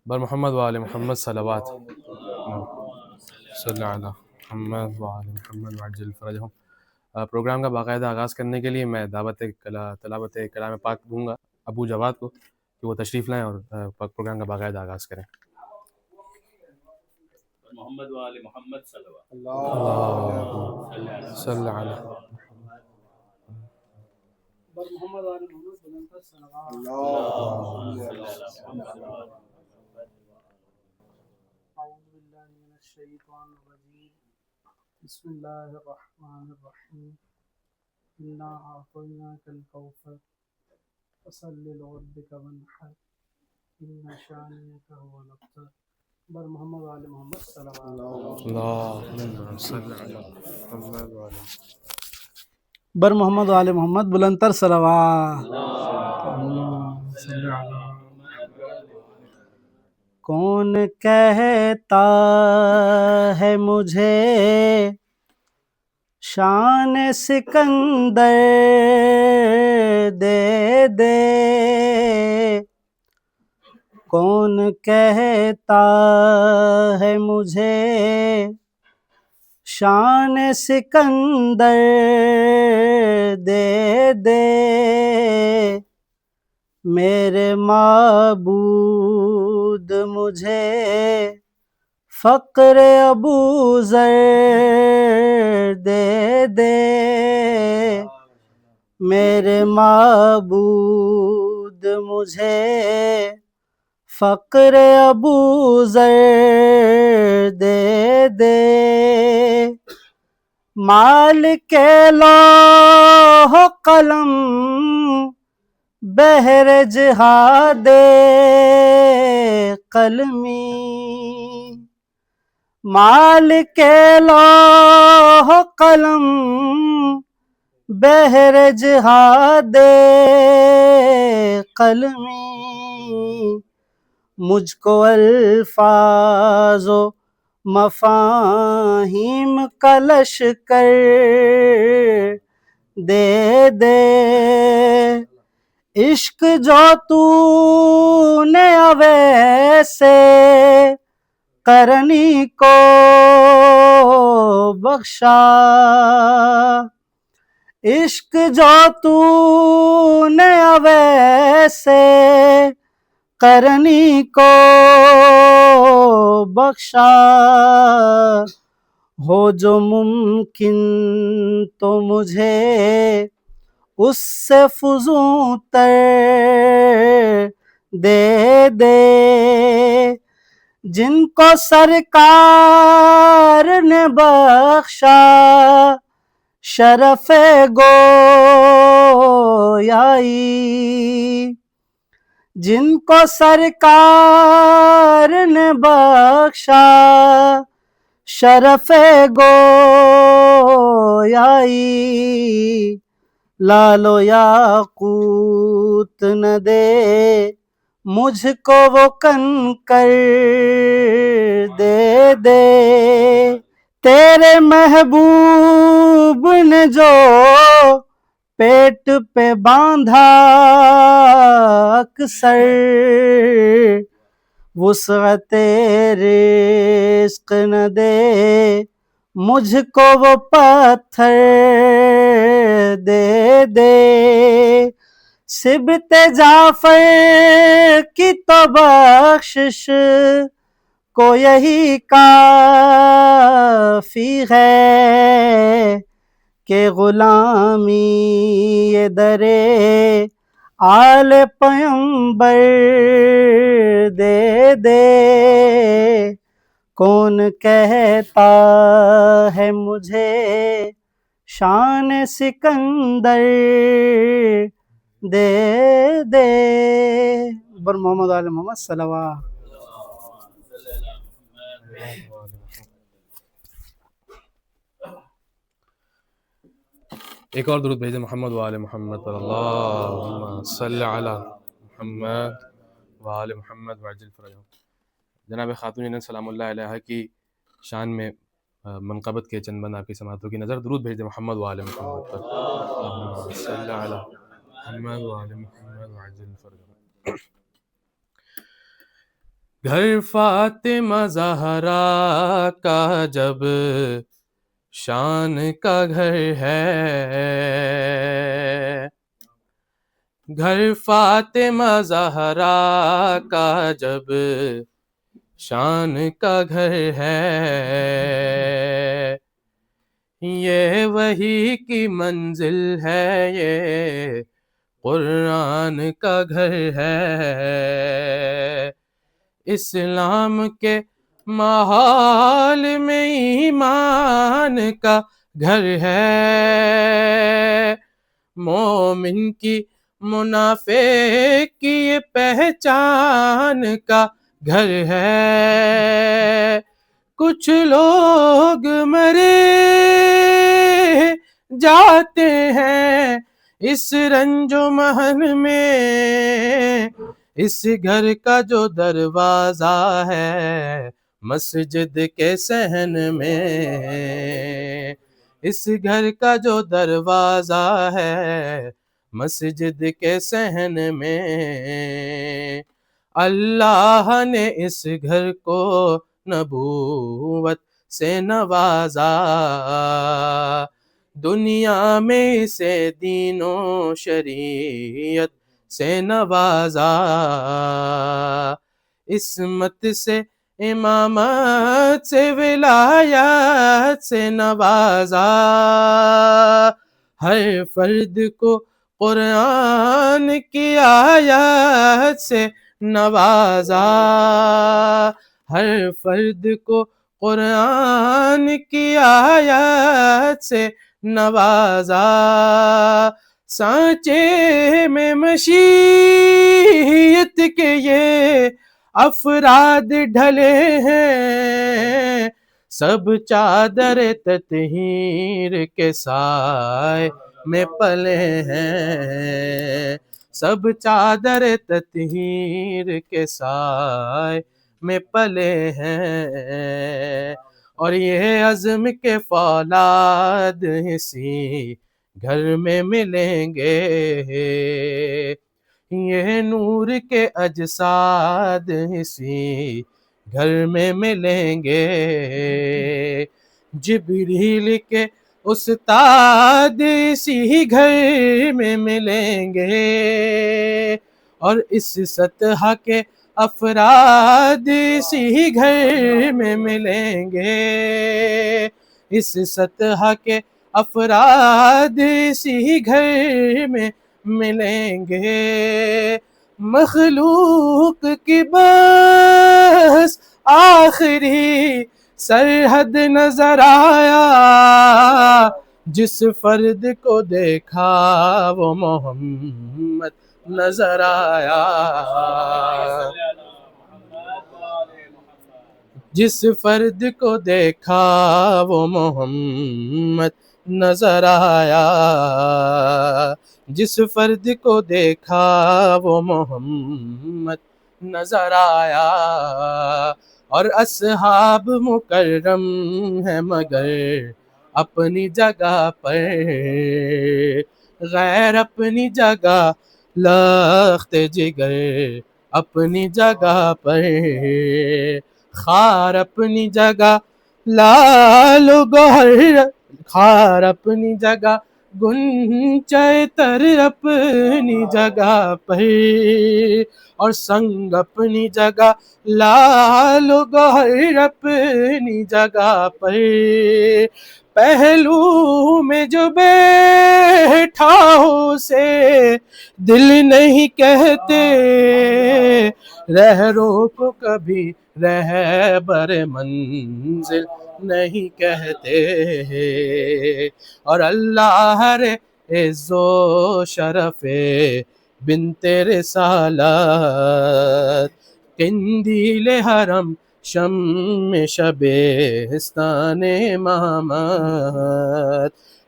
بر محمد وآل محمد صلوات صلی اللہ علیہ محمد وآل محمد وعجل فرجہم۔ پروگرام کا باقاعدہ آغاز کرنے کے لیے میں تلاوت کلام پاک دوں گا ابو جواد کو کہ وہ تشریف لائیں اور پروگرام کا باقاعدہ آغاز کریں۔ محمد وآل محمد صلوات اللہم صلی علی محمد وآل محمد بلند صلوات۔ اعوذ باللہ من الشیطان الرجیم، بسم اللہ الرحمن الرحیم، انا اعطیناک الکوثر فصل لربک وانحر ان شانئک هو الابتر۔ بر محمد وآل محمد صلوات۔ اللہم صلی علی محمد وآل بر محمد وآل محمد بلندتر صلوات۔ کون کہتا ہے مجھے شان سکندر دے دے، کون کہتا ہے مجھے شان سکندر دے دے، میرے معبود مجھے فقر ابو ذر دے دے، میرے معبود مجھے فقر ابو ذر دے دے، مالک لوح و قلم بحر جہاد قلمی، مالک لوح و قلم بحر جہاد قلمی، مجھ کو الفاظ و مفاہیم کا لشکر دے دے، عشق جو تو نے اویسے قرنی کو بخشا، عشق جو تو نے اویسے قرنی کو بخشا، ہو جو ممکن تو مجھے اس سے فزوں تر دے دے، جن کو سرکار نے بخشا شرف گویائی، جن کو سرکار نے بخشا شرف گویائی، لال و یاقوت نہ دے مجھ کو وہ کنکر دے دے، تیرے محبوب نے جو پیٹ پہ باندھا اکثر، وسعت رزق نہ دے مجھ کو وہ پتھر دے دے، سبط جعفر کی تو بخشش کو یہی کافی ہے کہ غلامی یہ درے آل پیمبر دے دے، کون کہتا ہے مجھے شان سکندر دے دے، بر محمد آل محمد صلوات۔ ایک اور درود بھیجیں محمد وآل محمد پر، اللہم صلی علی محمد وآل محمد وعجل فرجہم۔ جناب خاتون جنت سلام اللہ علیہ کی شان میں منقبت کے چند بند آپ کی سماعتوں کی نظر، درود بھیج دیں محمد وآل محمد پر، اللہم صلی علی محمد وآل محمد وعجل فرجہم۔ گھر فاطمہ زہرا کا جب شان کا گھر ہے، گھر فاطمہ زہرا کا جب شان کا گھر ہے، یہ وحی کی منزل ہے، یہ قرآن کا گھر ہے، اسلام کے ماحول میں ایمان کا گھر ہے، مومن کی منافق کی یہ پہچان کا گھر ہے، کچھ لوگ مرے جاتے ہیں اس رنج و محن میں، اس گھر کا جو دروازہ ہے مسجد کے صحن میں، اس گھر کا جو دروازہ ہے مسجد کے صحن میں، اللہ نے اس گھر کو نبوت سے نوازا، دنیا میں اسے دین و شریعت سے نوازا، عصمت سے امامت سے ولایت سے نوازا، ہر فرد کو قرآن کی آیت سے نوازا، ہر فرد کو قرآن کی آیت سے نوازا، سانچے میں مشیت کے یہ افراد ڈھلے ہیں، سب چادر تطہیر کے سائے میں پلے ہیں، سب چادر تطہیر کے سائے میں پلے ہیں، اور یہ عزم کے فولاد اسی گھر میں ملیں گے، یہ نور کے اجساد اسی گھر میں ملیں گے، جبریل کے استاد اسی گھر میں ملیں گے، اور اس سطح کے افراد اسی گھر میں ملیں گے، اس سطح کے افراد اسی گھر میں ملیں گے، مخلوق کی بس آخری سرحد نظر آیا، جس فرد کو دیکھا وہ محمد نظر آیا، جس فرد کو دیکھا وہ محمد نظر آیا، جس فرد کو دیکھا وہ محمد نظر آیا، اور اصحاب مکرم ہے مگر اپنی جگہ پر، غیر اپنی جگہ لخت جگر اپنی جگہ پر، خار اپنی جگہ لال و گوہر، خار اپنی جگہ گنچہ تر اپنی جگہ پر، اور سنگ اپنی جگہ لال و گوہر اپنی جگہ پر، پہلو میں جو بیٹھا ہو اسے دل نہیں کہتے، رہرو کو کبھی رہبر منزل نہیں کہتے، اور اللہ رے عز و شرف بنت رسالت، قندیل حرم شم شبستان امامت،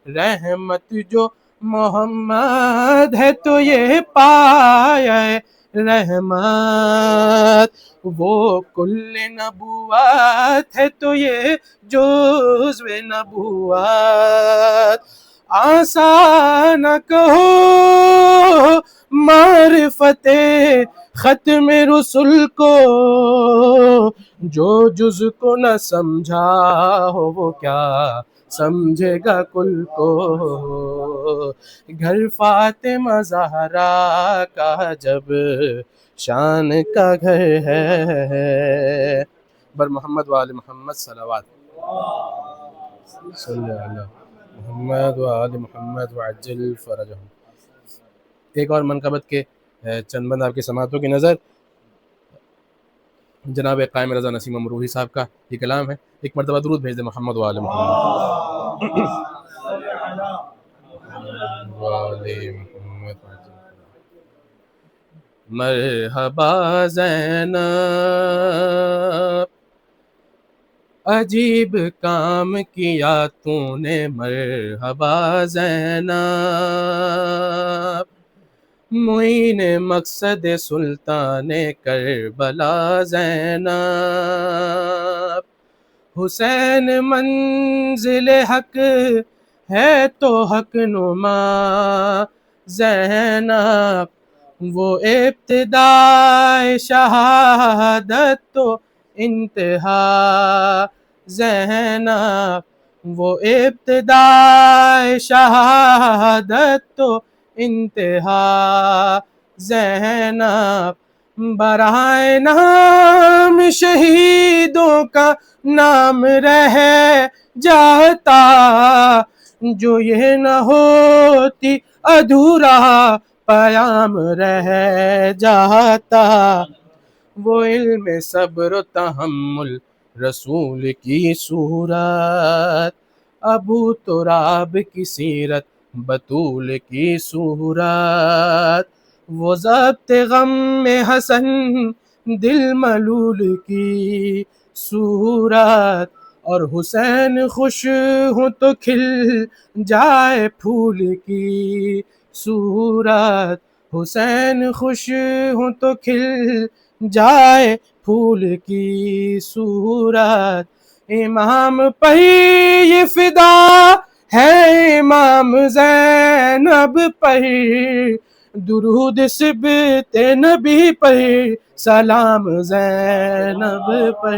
رحمت جو محمد ہے تو یہ پایا رحمت، وہ کل نبوت ہے تو یہ جزو نبوت، آسان کہو معرفت ختم رسل کو، جو جز کو نہ سمجھا ہو وہ کیا سمجھے گا کل کو. گھر فاطمہ زہرا کا جب شان کا گھر ہے. بر محمد و آل محمد صلوات. صلی اللہ محمد و آل محمد وعجل فرجہم. ایک اور منقبت کے چند بند آپ کی سماعتوں کی نظر. جناب قائم رضا نسیم امروہی صاحب کا یہ کلام ہے. ایک مرتبہ درود بھیج دیں محمد و آل محمد. مرحبا زینب عجیب کام کیا تو نے. مرحبا زینب معین مقصد سلطان کربلا زینب. حسین منزل حق ہے تو حق نما زینب. وہ ابتدائے شہادت تو انتہا زینب. وہ ابتدائے شہادت تو انتہا زینب. برائے نام شہیدوں کا نام رہ جاتا. جو یہ نہ ہوتی ادھورا پیام رہ جاتا. وہ علم صبر و تحمل رسول کی صورت. ابو تراب کی سیرت بطول کی صورت. وہ ضبط غم حسن دل ملول کی صورت. اور حسین خوش ہوں تو کھل جائے پھول کی صورت. حسین خوش ہوں تو کھل جائے پھول کی صورت. امام پہ یہ فدا ہے امام زینب پہ. درود سبت نبی پہ سلام زینب پہ.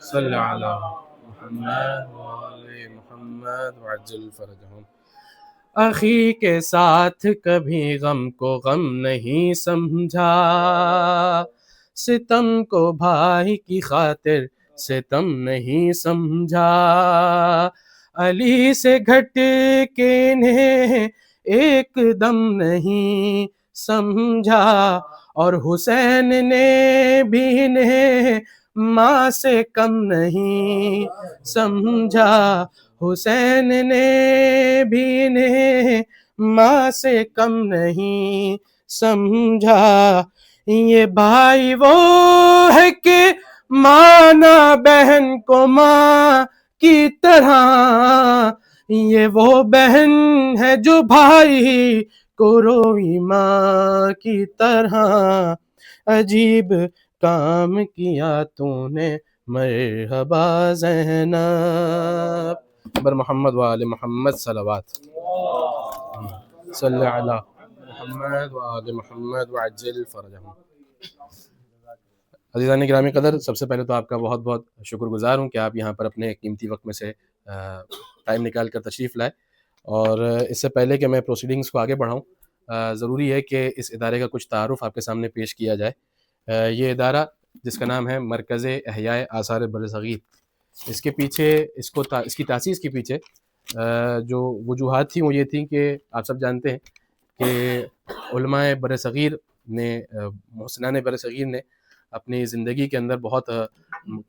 صلی علی محمد وآل محمد وعجل فرجہم. اخی کے ساتھ کبھی غم کو غم نہیں سمجھا. ستم کو بھائی کی خاطر ستم نہیں سمجھا. علی سے گھٹ کے انہیں ایک دم نہیں سمجھا. اور حسین نے بھی انہیں ماں سے کم نہیں سمجھا. حسین نے بھی انہیں ماں سے کم نہیں سمجھا. یہ بھائی وہ ہے کہ ماں نہ بہن کو ماں کی طرح. یہ وہ بہن ہے جو بھائی کو روئی ماں کی طرح. عجیب کام کیا تو نے مرحبا زینب. بر محمد و آل محمد صلوات. صلی علی محمد و آل محمد وعجل فرجہم. عزیزان گرامی قدر، سب سے پہلے تو آپ کا بہت بہت شکر گزار ہوں کہ آپ یہاں پر اپنے قیمتی وقت میں سے ٹائم نکال کر تشریف لائے. اور اس سے پہلے کہ میں پروسیڈنگز کو آگے بڑھاؤں، ضروری ہے کہ اس ادارے کا کچھ تعارف آپ کے سامنے پیش کیا جائے. یہ ادارہ جس کا نام ہے مرکز احیاء آثار برصغیر، اس کے پیچھے اس کی تاسیس کے پیچھے جو وجوہات تھیں وہ یہ تھیں کہ آپ سب جانتے ہیں کہ علماء برصغیر نے، محسنان برصغیر نے اپنی زندگی کے اندر بہت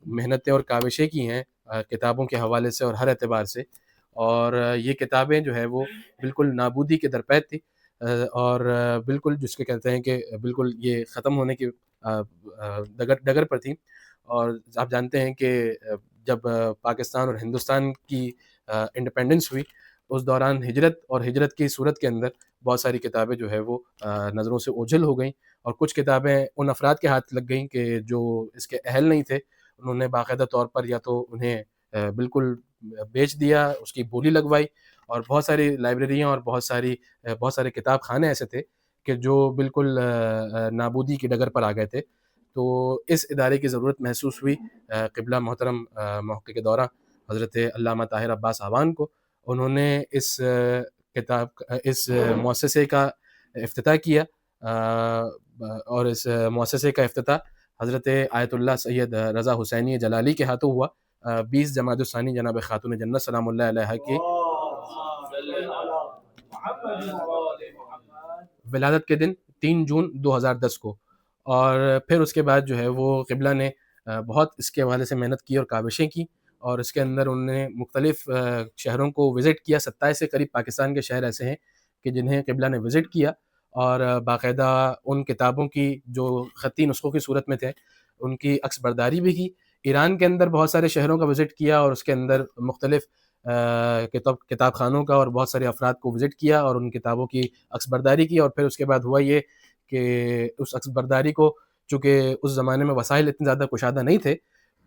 محنتیں اور کاوشیں کی ہیں کتابوں کے حوالے سے اور ہر اعتبار سے. اور یہ کتابیں جو ہے وہ بالکل نابودی کے درپیت تھی، اور بالکل جس کے کہتے ہیں کہ بالکل یہ ختم ہونے کی ڈگر پر تھیں. اور آپ جانتے ہیں کہ جب پاکستان اور ہندوستان کی انڈیپینڈنس ہوئی، اس دوران ہجرت کی صورت کے اندر بہت ساری کتابیں جو ہے وہ نظروں سے اوجھل ہو گئیں. اور کچھ کتابیں ان افراد کے ہاتھ لگ گئیں کہ جو اس کے اہل نہیں تھے. انہوں نے باقاعدہ طور پر یا تو انہیں بالکل بیچ دیا، اس کی بولی لگوائی. اور بہت ساری لائبریریاں اور بہت سارے کتاب خانے ایسے تھے کہ جو بالکل نابودی کی ڈگر پر آ گئے تھے. تو اس ادارے کی ضرورت محسوس ہوئی قبلہ محترم محقق دورہ حضرت علامہ طاہر عباس اعوان کو. انہوں نے اس مؤسسے کا افتتاح کیا، اور اس مؤسسے کا افتتاح حضرت آیت اللہ سید رضا حسینی جلالی کے ہاتھوں ہوا 20 جمادی الثانی جناب خاتون جنت سلام اللہ علیہ کی ولادت کے دن 3 جون 2010 کو. اور پھر اس کے بعد جو ہے وہ قبلہ نے بہت اس کے حوالے سے محنت کی اور کاوشیں کی، اور اس کے اندر انہوں نے مختلف شہروں کو وزٹ کیا. 27 سے قریب پاکستان کے شہر ایسے ہیں کہ جنہیں قبلہ نے وزٹ کیا، اور باقاعدہ ان کتابوں کی جو خطی نسخوں کی صورت میں تھے ان کی عکس برداری بھی کی. ایران کے اندر بہت سارے شہروں کا وزٹ کیا، اور اس کے اندر مختلف کتاب خانوں کا اور بہت سارے افراد کو وزٹ کیا اور ان کتابوں کی عکس برداری کی. اور پھر اس کے بعد ہوا یہ کہ اس عکس برداری کو، چونکہ اس زمانے میں وسائل اتنے زیادہ کشادہ نہیں تھے،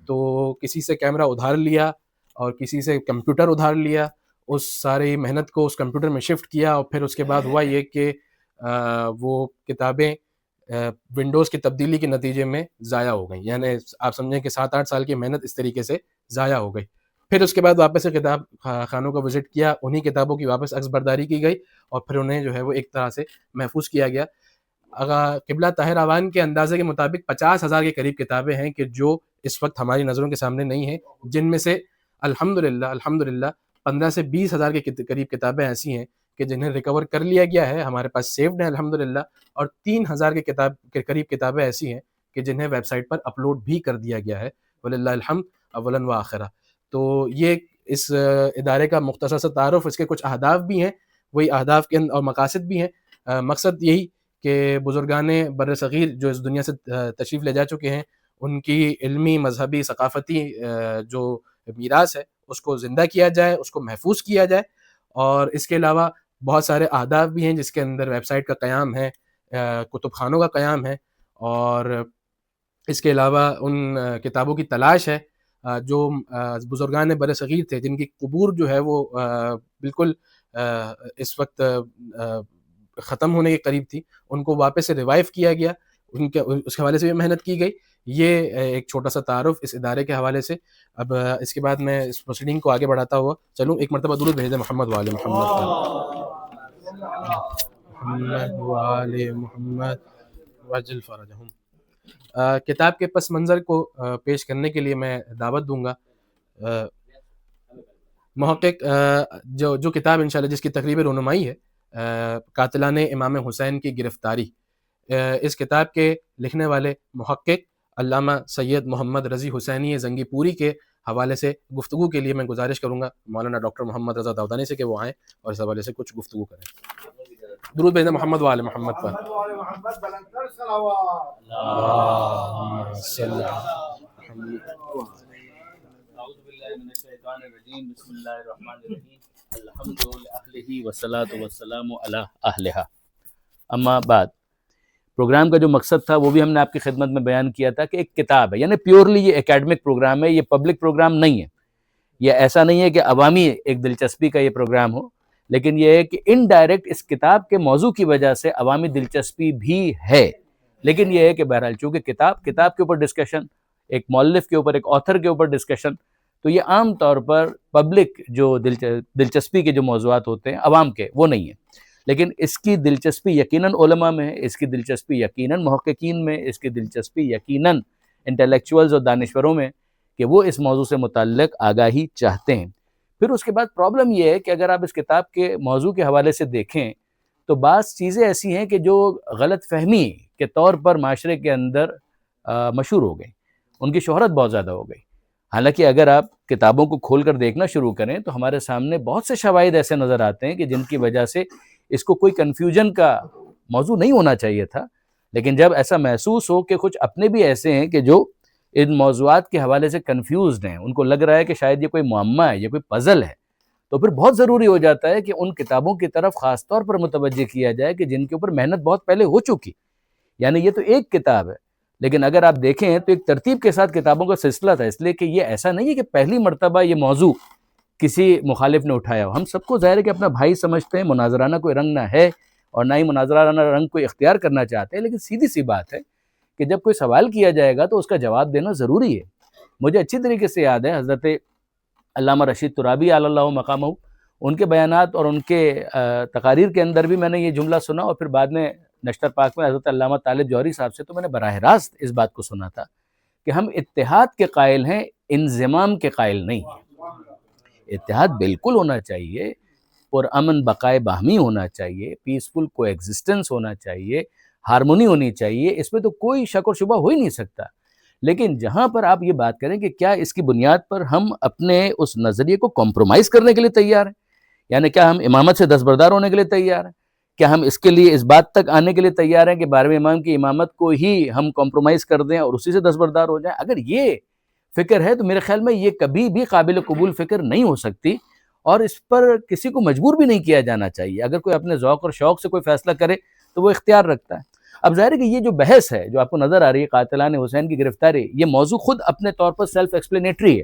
تو کسی سے کیمرہ ادھار لیا اور کسی سے کمپیوٹر ادھار لیا، اس ساری محنت کو اس کمپیوٹر میں شفٹ کیا. اور پھر اس کے بعد ہوا یہ کہ وہ کتابیں ونڈوز کی تبدیلی کے نتیجے میں ضائع ہو گئیں. یعنی آپ سمجھیں کہ 7-8 سال کی محنت اس طریقے سے ضائع ہو گئی. پھر اس کے بعد واپس سے کتاب خانوں کا وزٹ کیا، انہی کتابوں کی واپس عکس برداری کی گئی، اور پھر انہیں جو ہے وہ ایک طرح سے محفوظ کیا گیا. قبلہ طاہر اعوان کے اندازے کے مطابق 50,000 کے قریب کتابیں ہیں کہ جو اس وقت ہماری نظروں کے سامنے نہیں ہیں، جن میں سے الحمدللہ 15 سے 20,000 کے قریب کتابیں ایسی ہیں کہ جنہیں ریکور کر لیا گیا ہے، ہمارے پاس سیوڈ ہیں الحمدللہ. اور 3,000 کے قریب کتابیں ایسی ہیں کہ جنہیں ویب سائٹ پر اپلوڈ بھی کر دیا گیا ہے، وللہ الحمد اولاً و آخرہ. تو یہ اس ادارے کا مختصر سا تعارف. اس کے کچھ اہداف بھی ہیں، وہی اہداف کے اور مقاصد بھی ہیں. مقصد یہی کہ بزرگان بر صغیر جو اس دنیا سے تشریف لے جا چکے ہیں، ان کی علمی، مذہبی، ثقافتی جو میراث ہے اس کو زندہ کیا جائے، اس کو محفوظ کیا جائے. اور اس کے علاوہ بہت سارے اہداف بھی ہیں، جس کے اندر ویب سائٹ کا قیام ہے، کتب خانوں کا قیام ہے، اور اس کے علاوہ ان کتابوں کی تلاش ہے جو بزرگان بر صغیر تھے، جن کی قبور جو ہے وہ بالکل اس وقت ختم ہونے کے قریب تھی. ان کو واپس سے ریوائیو کیا گیا، اس کے حوالے سے بھی محنت کی گئی. یہ ایک چھوٹا سا تعارف اس ادارے کے حوالے سے. اب اس کے بعد میں اس پروسیڈنگ کو آگے بڑھاتا ہوا چلوں. ایک مرتبہ درود بھیج دیں محمد وآل محمد وعجل فرجہم. کتاب کے پس منظر کو پیش کرنے کے لیے میں دعوت دوں گا محقق جو کتاب انشاءاللہ جس کی تقریب رونمائی ہے، قاتلان امام حسین کی گرفتاری. اس کتاب کے لکھنے والے محقق علامہ سید محمد رضی حسینی زنگی پوری کے حوالے سے گفتگو کے لیے میں گزارش کروں گا مولانا ڈاکٹر محمد رضا داودانی سے کہ وہ آئیں اور اس حوالے سے کچھ گفتگو کریں. درود بھیجیں محمد وآل محمد پر. اللہم صلی اعوذ باللہ من الشیطان الرجیم، بسم اللہ الرحمن الرحیم، الحمد للہ والصلاۃ والسلام علی اہلہا. اما بعد، پروگرام کا جو مقصد تھا وہ بھی ہم نے آپ کی خدمت میں بیان کیا تھا کہ ایک کتاب ہے، یعنی پیورلی یہ اکیڈمک پروگرام ہے، یہ پبلک پروگرام نہیں ہے. یہ ایسا نہیں ہے کہ عوامی ایک دلچسپی کا یہ پروگرام ہو، لیکن یہ ہے کہ انڈائریکٹ اس کتاب کے موضوع کی وجہ سے عوامی دلچسپی بھی ہے. لیکن یہ ہے کہ بہرحال چونکہ کتاب کے اوپر ڈسکشن، ایک مؤلف کے اوپر، ایک آتھر کے اوپر ڈسکشن، تو یہ عام طور پر پبلک جو دلچسپی کے جو موضوعات ہوتے ہیں عوام کے، وہ نہیں ہیں. لیکن اس کی دلچسپی یقیناً علماء میں ہے، اس کی دلچسپی یقیناً محققین میں، اس کی دلچسپی یقیناً انٹلیکچوئلز اور دانشوروں میں کہ وہ اس موضوع سے متعلق آگاہی چاہتے ہیں. پھر اس کے بعد پرابلم یہ ہے کہ اگر آپ اس کتاب کے موضوع کے حوالے سے دیکھیں تو بعض چیزیں ایسی ہیں کہ جو غلط فہمی کے طور پر معاشرے کے اندر مشہور ہو گئی، ان کی شہرت بہت زیادہ ہو گئی. حالانکہ اگر آپ کتابوں کو کھول کر دیکھنا شروع کریں تو ہمارے سامنے بہت سے شواہد ایسے نظر آتے ہیں کہ جن کی وجہ سے اس کو کوئی کنفیوژن کا موضوع نہیں ہونا چاہیے تھا. لیکن جب ایسا محسوس ہو کہ کچھ اپنے بھی ایسے ہیں کہ جو ان موضوعات کے حوالے سے کنفیوزڈ ہیں، ان کو لگ رہا ہے کہ شاید یہ کوئی معمہ ہے، یہ کوئی پزل ہے، تو پھر بہت ضروری ہو جاتا ہے کہ ان کتابوں کی طرف خاص طور پر متوجہ کیا جائے کہ جن کے اوپر محنت بہت پہلے ہو چکی. یعنی یہ تو ایک کتاب ہے، لیکن اگر آپ دیکھیں تو ایک ترتیب کے ساتھ کتابوں کا سلسلہ تھا، اس لیے کہ یہ ایسا نہیں ہے کہ پہلی مرتبہ یہ موضوع کسی مخالف نے اٹھایا ہو. ہم سب کو ظاہر ہے کہ اپنا بھائی سمجھتے ہیں، مناظرانہ کوئی رنگ نہ ہے، اور نہ ہی مناظرانہ رنگ کو اختیار کرنا چاہتے ہیں، لیکن سیدھی سی بات ہے کہ جب کوئی سوال کیا جائے گا تو اس کا جواب دینا ضروری ہے۔ مجھے اچھی طریقے سے یاد ہے حضرت علامہ رشید ترابی علی اللہ مقامہ، ان کے بیانات اور ان کے تقاریر کے اندر بھی میں نے یہ جملہ سنا، اور پھر بعد میں نشتر پاک میں حضرت علامہ طالب جوہری صاحب سے تو میں نے براہ راست اس بات کو سنا تھا کہ ہم اتحاد کے قائل ہیں، انضمام کے قائل نہیں ہیں۔ اتحاد بالکل ہونا چاہیے، پرامن بقائے باہمی ہونا چاہیے، پیسفل کو ایگزسٹنس ہونا چاہیے، ہارمونی ہونی چاہیے، اس میں تو کوئی شک اور شبہ ہو ہی نہیں سکتا۔ لیکن جہاں پر آپ یہ بات کریں کہ کیا اس کی بنیاد پر ہم اپنے اس نظریے کو کمپرومائز کرنے کے لیے تیار ہیں، یعنی کیا ہم امامت سے دستبردار ہونے کے لیے تیار ہیں، کیا ہم اس کے لیے اس بات تک آنے کے لیے تیار ہیں کہ 12ویں امام کی امامت کو ہی ہم کمپرومائز کر دیں اور اسی سے دستبردار ہو جائیں؟ اگر یہ فکر ہے تو میرے خیال میں یہ کبھی بھی قابل قبول فکر نہیں ہو سکتی، اور اس پر کسی کو مجبور بھی نہیں کیا جانا چاہیے۔ اگر کوئی اپنے ذوق اور شوق سے کوئی فیصلہ کرے تو وہ اختیار رکھتا ہے۔ اب ظاہر ہے کہ یہ جو بحث ہے جو آپ کو نظر آ رہی ہے قاتلان حسین کی گرفتاری، یہ موضوع خود اپنے طور پر سیلف ایکسپلینیٹری ہے،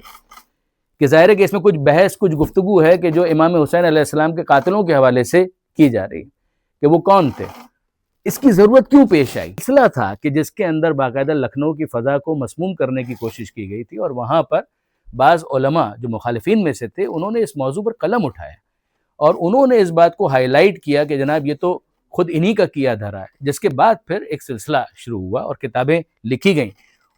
کہ ظاہر ہے کہ اس میں کچھ بحث، کچھ گفتگو ہے کہ جو امام حسین علیہ السلام کے قاتلوں کے حوالے سے کی جا رہی ہے کہ وہ کون تھے، اس کی ضرورت کیوں پیش آئی۔ مسئلہ تھا کہ جس کے اندر باقاعدہ لکھنؤ کی فضا کو مسموم کرنے کی کوشش کی گئی تھی، اور وہاں پر بعض علماء جو مخالفین میں سے تھے انہوں نے اس موضوع پر قلم اٹھایا اور انہوں نے اس بات کو ہائی لائٹ کیا کہ جناب یہ تو خود انہی کا کیا دھرا ہے، جس کے بعد پھر ایک سلسلہ شروع ہوا اور کتابیں لکھی گئیں۔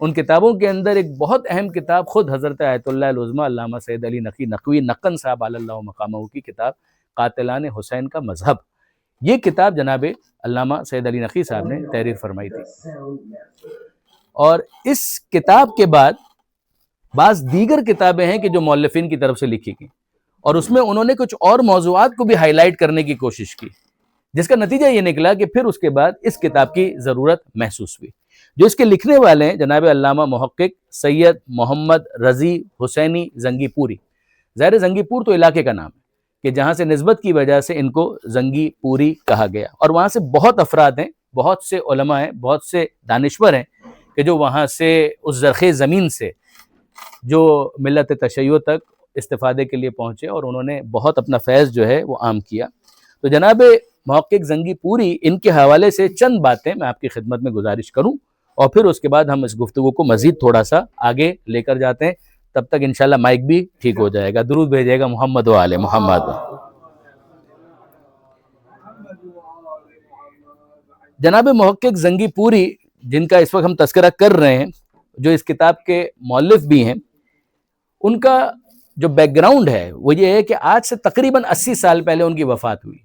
ان کتابوں کے اندر ایک بہت اہم کتاب خود حضرت آیت اللہ العظمیٰ علامہ سید علی نقی نقوی نقن صاحب علی اللہ مقامہ کی کتاب قاتلان حسین کا مذہب، یہ کتاب جناب علامہ سید علی نقی صاحب نے تحریر فرمائی تھی۔ اور اس کتاب کے بعد بعض دیگر کتابیں ہیں کہ جو مؤلفین کی طرف سے لکھی گئیں، اور اس میں انہوں نے کچھ اور موضوعات کو بھی ہائی لائٹ کرنے کی کوشش کی، جس کا نتیجہ یہ نکلا کہ پھر اس کے بعد اس کتاب کی ضرورت محسوس ہوئی۔ جو اس کے لکھنے والے ہیں جناب علامہ محقق سید محمد رضی حسینی زنگی پوری۔ ظاہر زنگی پور تو علاقے کا نام ہے کہ جہاں سے نسبت کی وجہ سے ان کو زنگی پوری کہا گیا، اور وہاں سے بہت افراد ہیں، بہت سے علماء ہیں، بہت سے دانشور ہیں کہ جو وہاں سے اس زرخیز زمین سے جو ملت تشیع تک استفادے کے لیے پہنچے، اور انہوں نے بہت اپنا فیض جو ہے وہ عام کیا۔ تو جناب محقق زنگی پوری، ان کے حوالے سے چند باتیں میں آپ کی خدمت میں گزارش کروں، اور پھر اس کے بعد ہم اس گفتگو کو مزید تھوڑا سا آگے لے کر جاتے ہیں۔ تب تک انشاءاللہ مائک بھی ٹھیک ہو جائے گا۔ درود بھیجیے گا محمد و آل محمد۔ جناب محقق زنگی پوری، جن کا اس وقت ہم تذکرہ کر رہے ہیں، جو اس کتاب کے مؤلف بھی ہیں، ان کا جو بیک گراؤنڈ ہے وہ یہ ہے کہ آج سے تقریباً 80 سال پہلے ان کی وفات ہوئی،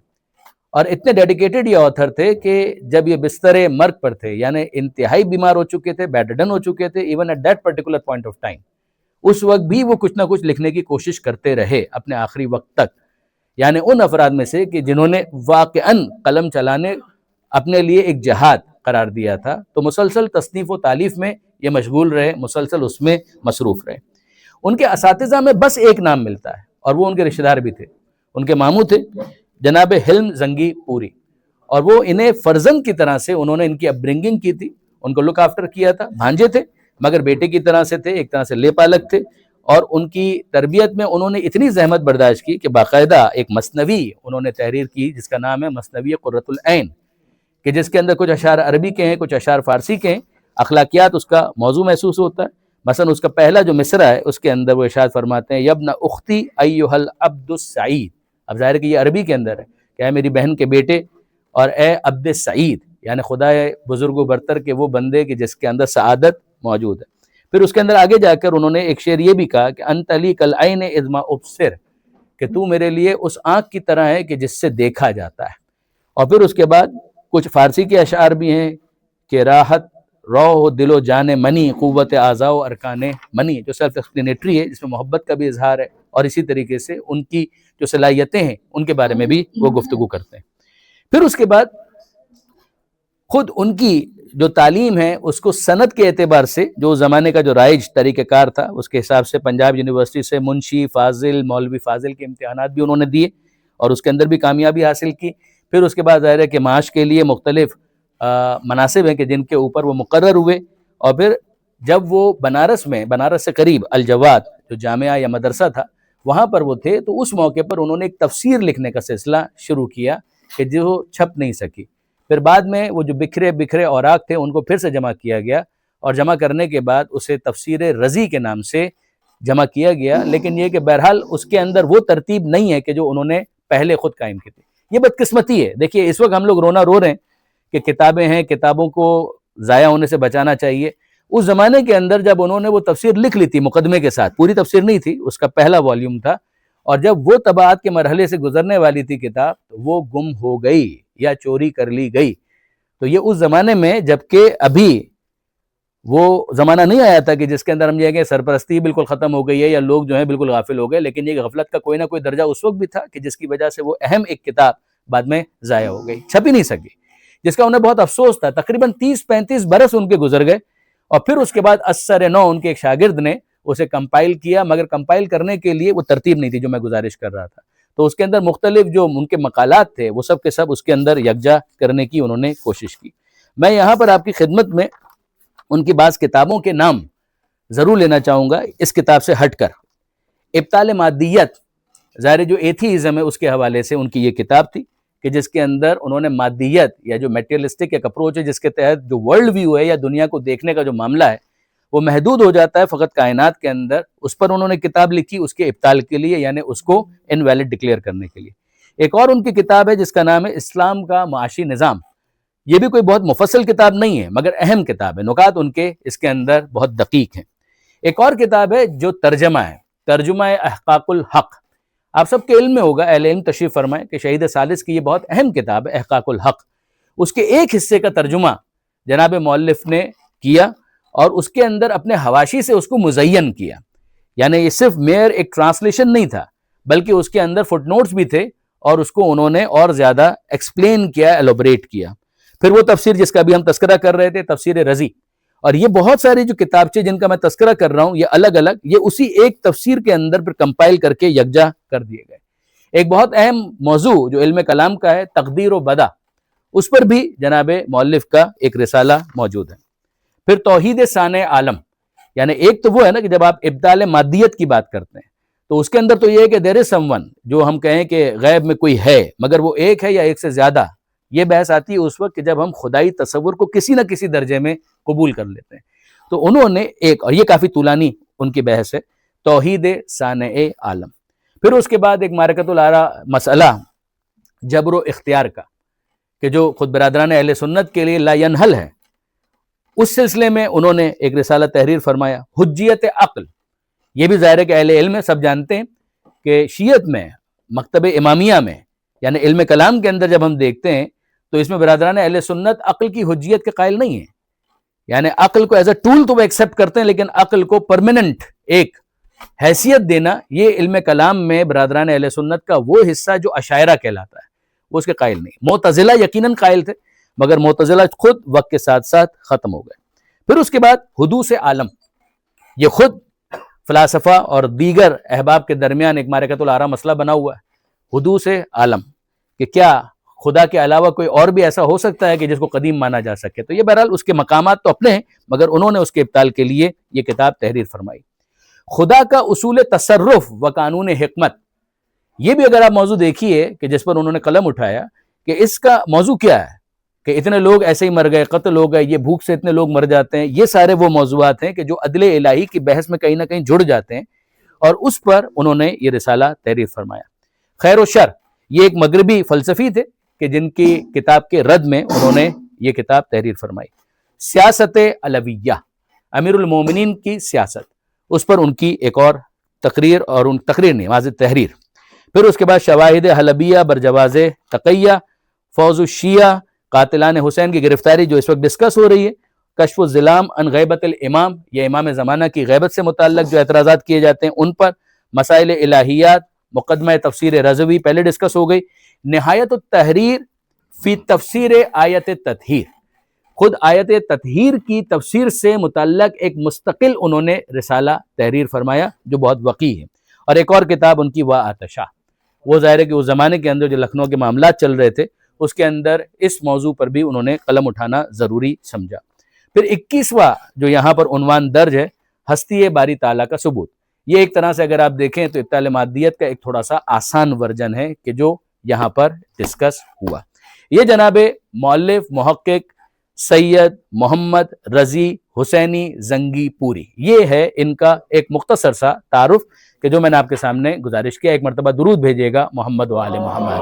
اور اتنے ڈیڈیکیٹڈ یہ آتھر تھے کہ جب یہ بستر مرگ پر تھے، یعنی انتہائی بیمار ہو چکے تھے، بیڈ ریڈن ہو چکے تھے، even at that particular point of time, اس وقت بھی وہ کچھ نہ کچھ لکھنے کی کوشش کرتے رہے اپنے آخری وقت تک۔ یعنی ان افراد میں سے کہ جنہوں نے واقعاً قلم چلانے اپنے لیے ایک جہاد قرار دیا تھا، تو مسلسل تصنیف و تالیف میں یہ مشغول رہے، مسلسل اس میں مصروف رہے۔ ان کے اساتذہ میں بس ایک نام ملتا ہے، اور وہ ان کے رشتہ دار بھی تھے، ان کے ماموں تھے جناب حلم زنگی پوری، اور وہ انہیں فرزند کی طرح سے انہوں نے ان کی اپ برنگنگ کی تھی، ان کو لک آفٹر کیا تھا۔ بھانجے تھے مگر بیٹے کی طرح سے تھے، ایک طرح سے لے پالک تھے، اور ان کی تربیت میں انہوں نے اتنی زحمت برداشت کی کہ باقاعدہ ایک مثنوی انہوں نے تحریر کی جس کا نام ہے مثنوی قرۃ العین، کہ جس کے اندر کچھ اشعار عربی کے ہیں، کچھ اشعار فارسی کے ہیں، اخلاقیات اس کا موضوع محسوس ہوتا ہے۔ مثلا اس کا پہلا جو مصرع ہے اس کے اندر وہ ارشاد فرماتے ہیں یبن اختی ایھا العبد السعید۔ اب ظاہر ہے کہ یہ عربی کے اندر ہے کہ اے میری بہن کے بیٹے اور اے عبد سعید، یعنی خدا بزرگ و برتر کے وہ بندے کہ جس کے اندر سعادت موجود ہے۔ پھر اس کے اندر آگے جا کر انہوں نے ایک شعر یہ بھی کہا کہ انت لی کالعین اذ ما ابصر، کہ تو میرے لیے اس آنکھ کی طرح ہے کہ جس سے دیکھا جاتا ہے۔ اور پھر اس کے بعد کچھ فارسی کے اشعار بھی ہیں کہ راحت روح دل و جان منی قوت اعضاء و ارکان منی، جو سیلف ایکسپلینیٹری ہے، جس میں محبت کا بھی اظہار ہے، اور اسی طریقے سے ان کی جو صلاحیتیں ہیں ان کے بارے میں بھی وہ گفتگو کرتے ہیں۔ پھر اس کے بعد خود ان کی جو تعلیم ہے اس کو سند کے اعتبار سے جو زمانے کا جو رائج طریقہ کار تھا اس کے حساب سے پنجاب یونیورسٹی سے منشی فاضل مولوی فاضل کے امتحانات بھی انہوں نے دیے اور اس کے اندر بھی کامیابی حاصل کی۔ پھر اس کے بعد ظاہر ہے کہ معاش کے لیے مختلف مناصب ہیں کہ جن کے اوپر وہ مقرر ہوئے، اور پھر جب وہ بنارس میں، بنارس سے قریب الجواد جو جامعہ یا مدرسہ تھا وہاں پر وہ تھے، تو اس موقع پر انہوں نے ایک تفسیر لکھنے کا سلسلہ شروع کیا کہ جو چھپ نہیں سکی. پھر بعد میں وہ جو بکھرے بکھرے اوراق تھے ان کو پھر سے جمع کیا گیا، اور جمع کرنے کے بعد اسے تفسیر رضی کے نام سے جمع کیا گیا. لیکن یہ کہ بہرحال اس کے اندر وہ ترتیب نہیں ہے کہ جو انہوں نے پہلے خود قائم کی تھی. یہ بدقسمتی ہے. دیکھیے اس وقت ہم لوگ رونا رو رہے ہیں کہ کتابیں ہیں، کتابوں کو ضائع ہونے سے بچانا چاہیے. اس زمانے کے اندر جب انہوں نے وہ تفسیر لکھ لی تھی مقدمے کے ساتھ، پوری تفسیر نہیں تھی، اس کا پہلا والیوم تھا، اور جب وہ طباعت کے مرحلے سے گزرنے والی تھی کتاب تو وہ گم ہو گئی یا چوری کر لی گئی. تو یہ اس زمانے میں، جبکہ ابھی وہ زمانہ نہیں آیا تھا کہ جس کے اندر ہم یہ کہ سرپرستی بالکل ختم ہو گئی ہے یا لوگ جو ہیں بالکل غافل ہو گئے، لیکن یہ غفلت کا کوئی نہ کوئی درجہ اس وقت بھی تھا کہ جس کی وجہ سے وہ اہم ایک کتاب بعد میں ضائع ہو گئی، چھپ ہی نہیں سکی، جس کا انہیں بہت افسوس تھا. تقریباً 30-35 برس ان کے گزر گئے، اور پھر اس کے بعد اثر نو ان کے ایک شاگرد نے اسے کمپائل کیا، مگر کمپائل کرنے کے لیے وہ ترتیب نہیں تھی جو میں گزارش کر رہا تھا. تو اس کے اندر مختلف جو ان کے مقالات تھے وہ سب کے سب اس کے اندر یکجا کرنے کی انہوں نے کوشش کی. میں یہاں پر آپ کی خدمت میں ان کی بعض کتابوں کے نام ضرور لینا چاہوں گا اس کتاب سے ہٹ کر. ابطال مادیت، ظاہر جو ایتھیزم ہے اس کے حوالے سے ان کی یہ کتاب تھی کہ جس کے اندر انہوں نے مادیت یا جو میٹریلسٹک ایک اپروچ ہے جس کے تحت جو ورلڈ ویو ہے یا دنیا کو دیکھنے کا جو معاملہ ہے وہ محدود ہو جاتا ہے فقط کائنات کے اندر، اس پر انہوں نے کتاب لکھی اس کے ابطال کے لیے، یعنی اس کو انویلڈ ڈکلیئر کرنے کے لیے. ایک اور ان کی کتاب ہے جس کا نام ہے اسلام کا معاشی نظام. یہ بھی کوئی بہت مفصل کتاب نہیں ہے مگر اہم کتاب ہے، نکات ان کے اس کے اندر بہت دقیق ہیں. ایک اور کتاب ہے جو ترجمہ ہے، ترجمہ احقاق الحق. آپ سب کے علم میں ہوگا، اہل علم تشریف فرمائیں کہ شہید ثالث کی یہ بہت اہم کتاب ہے احقاق الحق. اس کے ایک حصے کا ترجمہ جناب مؤلف نے کیا اور اس کے اندر اپنے حواشی سے اس کو مزین کیا، یعنی یہ صرف میئر ایک ٹرانسلیشن نہیں تھا بلکہ اس کے اندر فٹ نوٹس بھی تھے اور اس کو انہوں نے اور زیادہ ایکسپلین کیا، ایلوبریٹ کیا. پھر وہ تفسیر جس کا بھی ہم تذکرہ کر رہے تھے، تفسیر رضی، اور یہ بہت ساری جو کتابچے جن کا میں تذکرہ کر رہا ہوں یہ الگ الگ یہ اسی ایک تفسیر کے اندر پھر کمپائل کر کے یکجا کر دیے گئے. ایک بہت اہم موضوع جو علم کلام کا ہے، تقدیر و بدا، اس پر بھی جناب مؤلف کا ایک رسالہ موجود ہے. پھر توحید صانع عالم، یعنی ایک تو وہ ہے نا کہ جب آپ ابدال مادیت کی بات کرتے ہیں تو اس کے اندر تو یہ ہے کہ دیر از سم ون، جو ہم کہیں کہ غیب میں کوئی ہے مگر وہ ایک ہے یا ایک سے زیادہ. یہ بحث آتی ہے اس وقت کہ جب ہم خدائی تصور کو کسی نہ کسی درجے میں قبول کر لیتے ہیں. تو انہوں نے ایک، اور یہ کافی طولانی ان کی بحث ہے، توحید صانع عالم. پھر اس کے بعد ایک معرکۃ الآراء مسئلہ جبر و اختیار کا کہ جو خود برادران اہل سنت کے لیے لا ینحل ہے، اس سلسلے میں انہوں نے ایک رسالہ تحریر فرمایا. حجیت عقل، یہ بھی ظاہر ہے کہ اہل علم ہے، سب جانتے ہیں کہ شیعت میں مکتب امامیہ میں یعنی علم کلام کے اندر جب ہم دیکھتے ہیں تو اس میں برادران اہل سنت عقل کی حجیت کے قائل نہیں ہیں. یعنی عقل کو ایز اے ٹول تو وہ ایکسیپٹ کرتے ہیں لیکن عقل کو پرماننٹ ایک حیثیت دینا، یہ علم کلام میں برادران اہل سنت کا وہ حصہ جو اشاعرہ کہلاتا ہے وہ اس کے قائل نہیں. معتزلہ یقیناً قائل تھے مگر معتزلہ خود وقت کے ساتھ ساتھ ختم ہو گئے. پھر اس کے بعد حدوث عالم، یہ خود فلاسفہ اور دیگر احباب کے درمیان ایک معرکۃ الآراء مسئلہ بنا ہوا ہے. حدوث عالم کہ کیا خدا کے علاوہ کوئی اور بھی ایسا ہو سکتا ہے کہ جس کو قدیم مانا جا سکے. تو یہ بہرحال اس کے مقامات تو اپنے ہیں مگر انہوں نے اس کے ابطال کے لیے یہ کتاب تحریر فرمائی. خدا کا اصول تصرف و قانون حکمت، یہ بھی اگر آپ موضوع دیکھیے کہ جس پر انہوں نے قلم اٹھایا کہ اس کا موضوع کیا ہے کہ اتنے لوگ ایسے ہی مر گئے، قتل ہو گئے، یہ بھوک سے اتنے لوگ مر جاتے ہیں. یہ سارے وہ موضوعات ہیں کہ جو عدل الہی کی بحث میں کہیں نہ کہیں جڑ جاتے ہیں اور اس پر انہوں نے یہ رسالہ تحریر فرمایا. خیر و شر، یہ ایک مغربی فلسفی تھے کہ جن کی کتاب کے رد میں انہوں نے یہ کتاب تحریر فرمائی. سیاست علویہ، امیر المومنین کی سیاست، اس پر ان کی ایک اور تقریر، اور ان تقریر نہیں واضح تحریر. پھر اس کے بعد شواہد حلبیہ بر جواز تقیہ، فوز الشیعہ، قاتلان حسین کی گرفتاری جو اس وقت ڈسکس ہو رہی ہے، کشف الظلام عن غیبت الامام، یہ امام زمانہ کی غیبت سے متعلق جو اعتراضات کیے جاتے ہیں ان پر، مسائل الہیات، مقدمہ تفسیر رضوی پہلے ڈسکس ہو گئی، نہایت التحریر فی تفسیر آیت تطہیر، خود آیت تطہیر کی تفسیر سے متعلق ایک مستقل انہوں نے رسالہ تحریر فرمایا جو بہت وقیع ہے. اور ایک اور کتاب ان کی وآتشا، وہ ظاہر ہے کہ اس زمانے کے اندر جو لکھنؤ کے معاملات چل رہے تھے اس کے اندر اس موضوع پر بھی انہوں نے قلم اٹھانا ضروری سمجھا. پھر 21واں جو یہاں پر عنوان درج ہے، ہستی باری تعالیٰ کا ثبوت، یہ ایک طرح سے اگر آپ دیکھیں تو ابطال مادیت کا ایک تھوڑا سا آسان ورژن ہے کہ جو یہاں پر ڈسکس ہوا. یہ جناب مؤلف محقق سید محمد رضی حسینی زنگی پوری، یہ ہے ان کا ایک مختصر سا تعارف کہ جو میں نے آپ کے سامنے گزارش کیا. ایک مرتبہ درود بھیجیے گا محمد و آل محمد.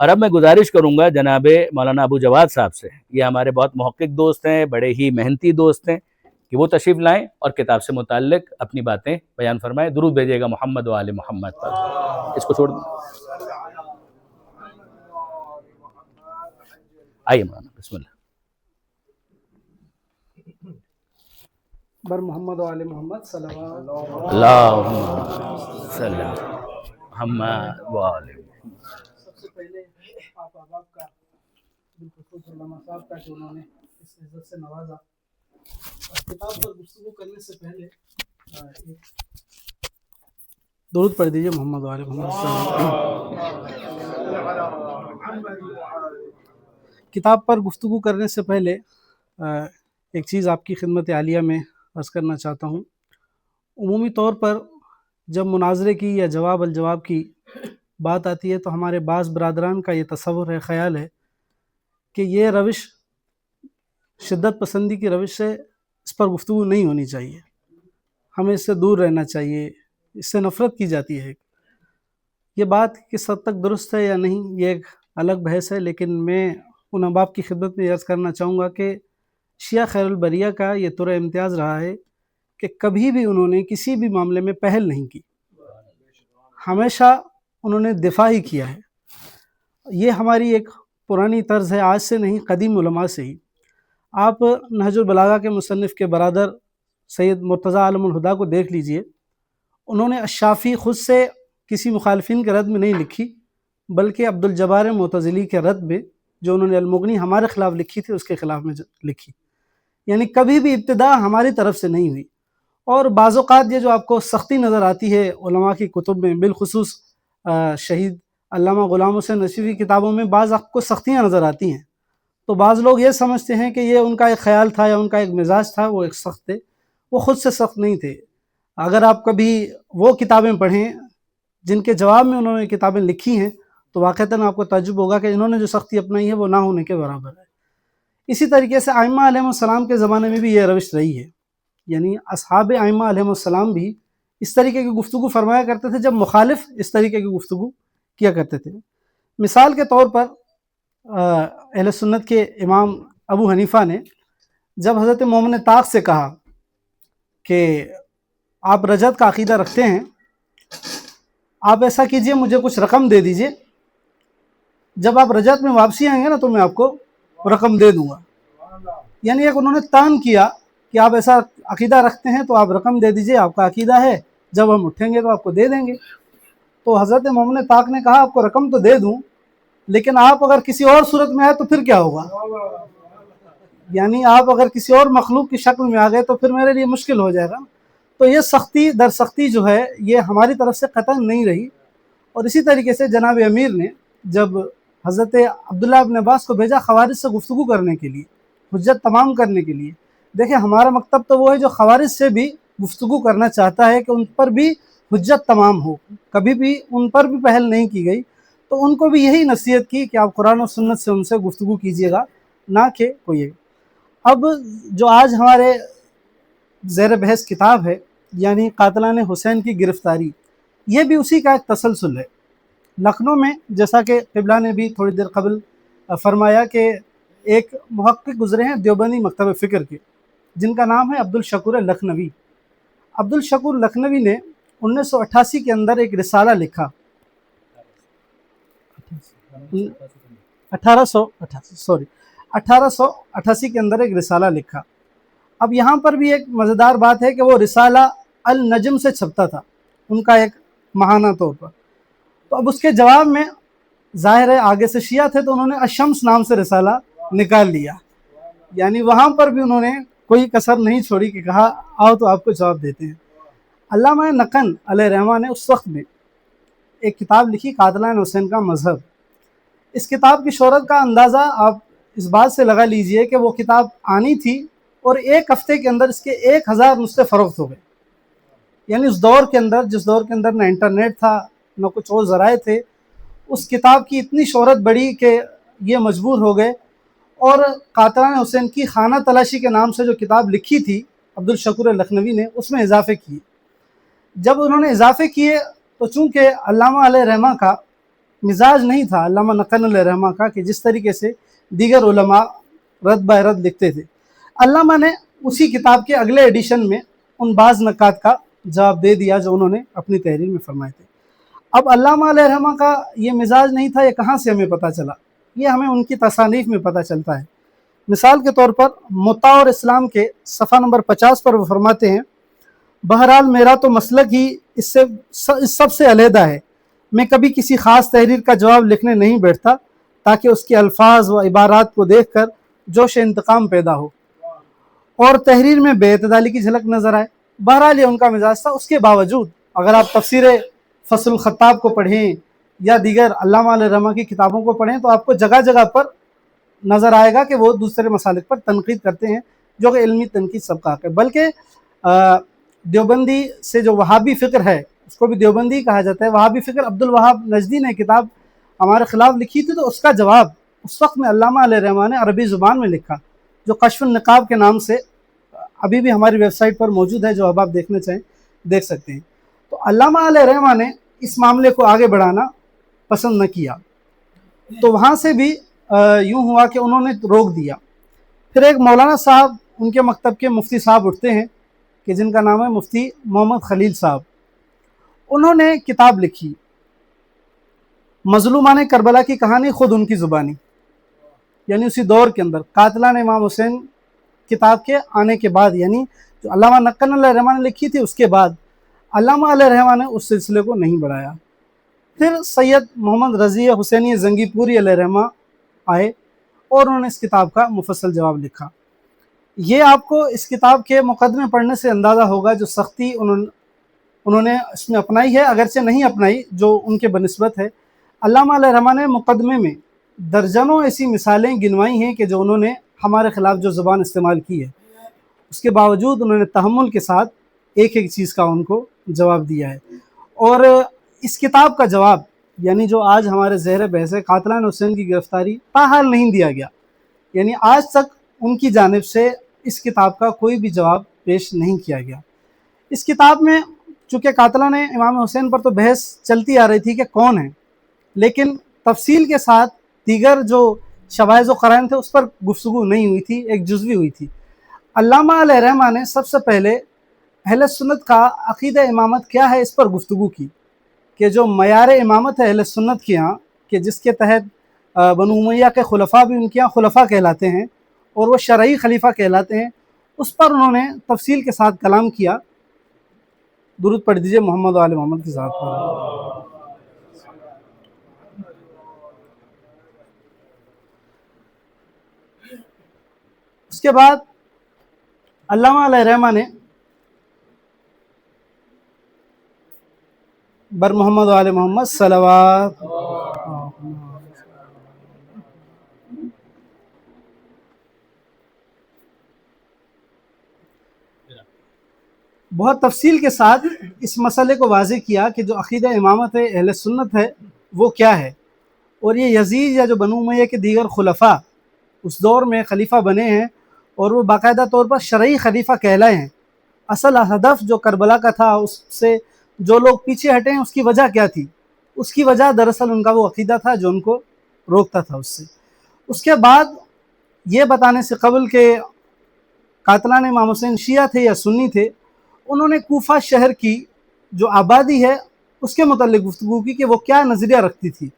اور اب میں گزارش کروں گا جناب مولانا ابو جواد صاحب سے، یہ ہمارے بہت محقق دوست ہیں، بڑے ہی محنتی دوست ہیں، کہ وہ تشریف لائیں اور کتاب سے متعلق اپنی باتیں بیان فرمائیں. درود بھیجیے گا محمد و آل محمد پر. اس کو چھوڑ دیں. آئیے مولانا، بسم اللہ. بر محمد و آل محمد صلوات. اللہم صلی علی محمد و آل محمد. سب سے پہلے آپ احباب کا، بالخصوص علماء صاحب کا، جو انہوں نے اس عزت سے نوازا. اور کتاب پر گفتگو کرنے سے پہلے ایک درود پڑھ دیجیے محمد و آل محمد صلی کتاب پر گفتگو کرنے سے پہلے ایک چیز آپ کی خدمت عالیہ میں عرض کرنا چاہتا ہوں. عمومی طور پر جب مناظرے کی یا جواب الجواب کی بات آتی ہے تو ہمارے بعض برادران کا یہ تصور ہے، خیال ہے کہ یہ روش شدت پسندی کی روش سے، اس پر گفتگو نہیں ہونی چاہیے، ہمیں اس سے دور رہنا چاہیے، اس سے نفرت کی جاتی ہے. یہ بات کس حد تک درست ہے یا نہیں یہ ایک الگ بحث ہے، لیکن میں ان احباب کی خدمت میں عرض کرنا چاہوں گا کہ شیعہ خیر البریہ کا یہ طرح امتیاز رہا ہے کہ کبھی بھی انہوں نے کسی بھی معاملے میں پہل نہیں کی، ہمیشہ انہوں نے دفاع ہی کیا ہے. یہ ہماری ایک پرانی طرز ہے، آج سے نہیں، قدیم علماء سے ہی. آپ نہج البلاغہ کے مصنف کے برادر سید مرتضیٰ عالم الہدیٰ کو دیکھ لیجئے، انہوں نے الشافی خود سے کسی مخالفین کے رد میں نہیں لکھی، بلکہ عبدالجبار معتزلی کے رد میں، جو انہوں نے المغنی ہمارے خلاف لکھی تھی، اس کے خلاف میں لکھی. یعنی کبھی بھی ابتدا ہماری طرف سے نہیں ہوئی. اور بعض اوقات یہ جو آپ کو سختی نظر آتی ہے علماء کی کتب میں، بالخصوص شہید علامہ غلام حسین نصفی کی کتابوں میں بعض آپ کو سختیاں نظر آتی ہیں، تو بعض لوگ یہ سمجھتے ہیں کہ یہ ان کا ایک خیال تھا یا ان کا ایک مزاج تھا، وہ ایک سخت تھے. وہ خود سے سخت نہیں تھے. اگر آپ کبھی وہ کتابیں پڑھیں جن کے جواب میں انہوں نے کتابیں لکھی ہیں تو واقعتاً آپ کو تعجب ہوگا کہ انہوں نے جو سختی اپنائی ہے وہ نہ ہونے کے برابر ہے. اسی طریقے سے ائمہ علیہ السلام کے زمانے میں بھی یہ روش رہی ہے. یعنی اصحاب ائمہ علیہ السلام بھی اس طریقے کی گفتگو فرمایا کرتے تھے جب مخالف اس طریقے کی گفتگو کیا کرتے تھے. مثال کے طور پر اہل سنت کے امام ابو حنیفہ نے جب حضرت مومن طاق سے کہا کہ آپ رجعت کا عقیدہ رکھتے ہیں، آپ ایسا کیجئے مجھے کچھ رقم دے دیجئے، جب آپ رجعت میں واپسی آئیں گے نا تو میں آپ کو رقم دے دوں گا. یعنی ایک انہوں نے تان کیا کہ آپ ایسا عقیدہ رکھتے ہیں تو آپ رقم دے دیجئے، آپ کا عقیدہ ہے، جب ہم اٹھیں گے تو آپ کو دے دیں گے. تو حضرت مومن طاق نے کہا آپ کو رقم تو دے دوں، لیکن آپ اگر کسی اور صورت میں آئے تو پھر کیا ہوگا؟ یعنی آپ اگر کسی اور مخلوق کی شکل میں آ گئے تو پھر میرے لیے مشکل ہو جائے گا. تو یہ سختی در سختی جو ہے یہ ہماری طرف سے قطعاً نہیں رہی. اور اسی طریقے سے جناب امیر نے جب حضرت عبداللہ ابن عباس کو بھیجا خوارج سے گفتگو کرنے کے لیے، حجت تمام کرنے کے لیے، دیکھیں ہمارا مکتب تو وہ ہے جو خوارج سے بھی گفتگو کرنا چاہتا ہے کہ ان پر بھی حجت تمام ہو، کبھی بھی ان پر بھی پہل نہیں کی گئی. تو ان کو بھی یہی نصیحت کی کہ آپ قرآن و سنت سے ان سے گفتگو کیجیے گا، نہ کہ کوئی. اب جو آج ہمارے زیر بحث کتاب ہے، یعنی قاتلان حسین کی گرفتاری، یہ بھی اسی کا ایک تسلسل ہے. لکھنؤ میں جیسا کہ قبلہ نے بھی تھوڑی دیر قبل فرمایا کہ ایک محقق گزرے ہیں دیوبندی مکتب فکر کے، جن کا نام ہے عبدالشکور لکھنوی. عبدالشکور لکھنوی نے 1988 کے اندر ایک رسالہ لکھا، 1888 کے اندر ایک رسالہ لکھا. اب یہاں پر بھی ایک مزیدار بات ہے کہ وہ رسالہ النجم سے چھپتا تھا، ان کا ایک ماہانہ طور پر. تو اب اس کے جواب میں ظاہر ہے آگے سے شیعہ تھے تو انہوں نے الشمس نام سے رسالہ نکال لیا. یعنی وہاں پر بھی انہوں نے کوئی کسر نہیں چھوڑی کہ کہا آؤ تو آپ کو جواب دیتے ہیں. علامہ نقن علیہ رحمہ نے اس وقت میں ایک کتاب لکھی، قاتلان حسین کا مذہب. اس کتاب کی شہرت کا اندازہ آپ اس بات سے لگا لیجئے کہ وہ کتاب آنی تھی اور ایک ہفتے کے اندر اس کے 1000 نسخے فروخت ہو گئے. یعنی اس دور کے اندر، جس دور کے اندر نہ انٹرنیٹ تھا، نہ کچھ اور ذرائع تھے، اس کتاب کی اتنی شہرت بڑھی کہ یہ مجبور ہو گئے اور قاطلان حسین کی خانہ تلاشی کے نام سے جو کتاب لکھی تھی عبدالشکور لکھنوی نے، اس میں اضافے کیے۔ جب انہوں نے اضافے کیے تو چونکہ علامہ علیہ رحمہ کا مزاج نہیں تھا، علامہ نقن علیہ رحمہ کا، کہ جس طریقے سے دیگر علماء رد بہ رد لکھتے تھے، علامہ نے اسی کتاب کے اگلے ایڈیشن میں ان بعض نکات کا جواب دے دیا جو انہوں نے اپنی تحریر میں فرمائے تھے۔ اب علامہ علیہ رحمہ کا یہ مزاج نہیں تھا، یہ کہاں سے ہمیں پتہ چلا؟ یہ ہمیں ان کی تصانیف میں پتہ چلتا ہے۔ مثال کے طور پر متاع اور اسلام کے صفحہ نمبر 50 پر وہ فرماتے ہیں، بہرحال میرا تو مسلک ہی اس سب سے علیحدہ ہے، میں کبھی کسی خاص تحریر کا جواب لکھنے نہیں بیٹھتا تاکہ اس کے الفاظ و عبارات کو دیکھ کر جوش انتقام پیدا ہو اور تحریر میں بے اعتدالی کی جھلک نظر آئے۔ بہرحال یہ ان کا مزاج تھا۔ اس کے باوجود اگر آپ تفسیر فصل الخطاب کو پڑھیں یا دیگر علامہ علیہ رحمہ کی کتابوں کو پڑھیں تو آپ کو جگہ جگہ پر نظر آئے گا کہ وہ دوسرے مسالک پر تنقید کرتے ہیں، جو کہ علمی تنقید سب کا حق ہے۔ بلکہ دیوبندی سے جو وہابی فکر ہے، اس کو بھی دیوبندی کہا جاتا ہے، وہابی فکر عبد الوہاب نجدی نے کتاب ہمارے خلاف لکھی تھی، تو اس کا جواب اس وقت میں علامہ علیہ رحمہ نے عربی زبان میں لکھا، جو کشف النقاب کے نام سے ابھی بھی ہماری ویب سائٹ پر موجود ہے، جو اب آپ دیکھنا چاہیں دیکھ سکتے ہیں۔ تو علامہ علیہ رحمہ نے اس معاملے کو آگے بڑھانا پسند نہ کیا، تو وہاں سے بھی یوں ہوا کہ انہوں نے روک دیا۔ پھر ایک مولانا صاحب ان کے مکتب کے مفتی صاحب اٹھتے ہیں کہ جن کا نام ہے مفتی محمد خلیل صاحب، انہوں نے کتاب لکھی مظلومان کربلا کی کہانی خود ان کی زبانی، یعنی اسی دور کے اندر قاتلان امام حسین کتاب کے آنے کے بعد، یعنی جو علامہ نقن علیہ رحمہ نے لکھی تھی اس کے بعد علامہ علیہ رحمہ نے اس سلسلے کو نہیں بڑھایا۔ پھر سید محمد رضی حسینی زنگی پوری علیہ رحمہ آئے اور انہوں نے اس کتاب کا مفصل جواب لکھا۔ یہ آپ کو اس کتاب کے مقدمے پڑھنے سے اندازہ ہوگا جو سختی انہوں نے اس میں اپنائی ہے، اگرچہ نہیں اپنائی جو ان کے بنسبت ہے۔ علامہ علیہ رحمہ نے مقدمے میں درجنوں ایسی مثالیں گنوائی ہیں کہ جو انہوں نے ہمارے خلاف جو زبان استعمال کی ہے، اس کے باوجود انہوں نے تحمل کے ساتھ ایک ایک چیز کا ان کو جواب دیا ہے۔ اور اس کتاب کا جواب، یعنی جو آج ہمارے زیر بحث ہے، قاتلان حسین کی گرفتاری، تاحال نہیں دیا گیا، یعنی آج تک ان کی جانب سے اس کتاب کا کوئی بھی جواب پیش نہیں کیا گیا۔ اس کتاب میں چونکہ قاتلان امام حسین پر تو بحث چلتی آ رہی تھی کہ کون ہے، لیکن تفصیل کے ساتھ دیگر جو شواہد و قرائن تھے اس پر گفتگو نہیں ہوئی تھی، ایک جزوی ہوئی تھی۔ علامہ علیہ رحمہ نے سب سے پہلے اہل سنت کا عقیدہ امامت کیا ہے اس پر گفتگو کی، کہ جو معیار امامت ہے اہل سنت کے ہاں، کہ جس کے تحت بنو امیہ کے خلفاء بھی ان کے ہاں خلفاء کہلاتے ہیں اور وہ شرعی خلیفہ کہلاتے ہیں، اس پر انہوں نے تفصیل کے ساتھ کلام کیا۔ درود پڑھ دیجئے محمد و آل محمد کی ذات پر۔ اس کے بعد علامہ علیہ رحمہ نے بر محمد و آل محمد صلوات، بہت تفصیل کے ساتھ اس مسئلے کو واضح کیا کہ جو عقیدہ امامت ہے اہل سنت ہے وہ کیا ہے، اور یہ یزید یا جو بنو امیہ کے دیگر خلفاء اس دور میں خلیفہ بنے ہیں اور وہ باقاعدہ طور پر شرعی خلیفہ کہلائے ہیں۔ اصل ہدف جو کربلا کا تھا، اس سے جو لوگ پیچھے ہٹے ہیں، اس کی وجہ کیا تھی؟ اس کی وجہ دراصل ان کا وہ عقیدہ تھا جو ان کو روکتا تھا اس سے۔ اس کے بعد یہ بتانے سے قبل کہ قاتلان امام حسین شیعہ تھے یا سنی تھے، انہوں نے کوفہ شہر کی جو آبادی ہے اس کے متعلق گفتگو کی کہ وہ کیا نظریہ رکھتی تھی۔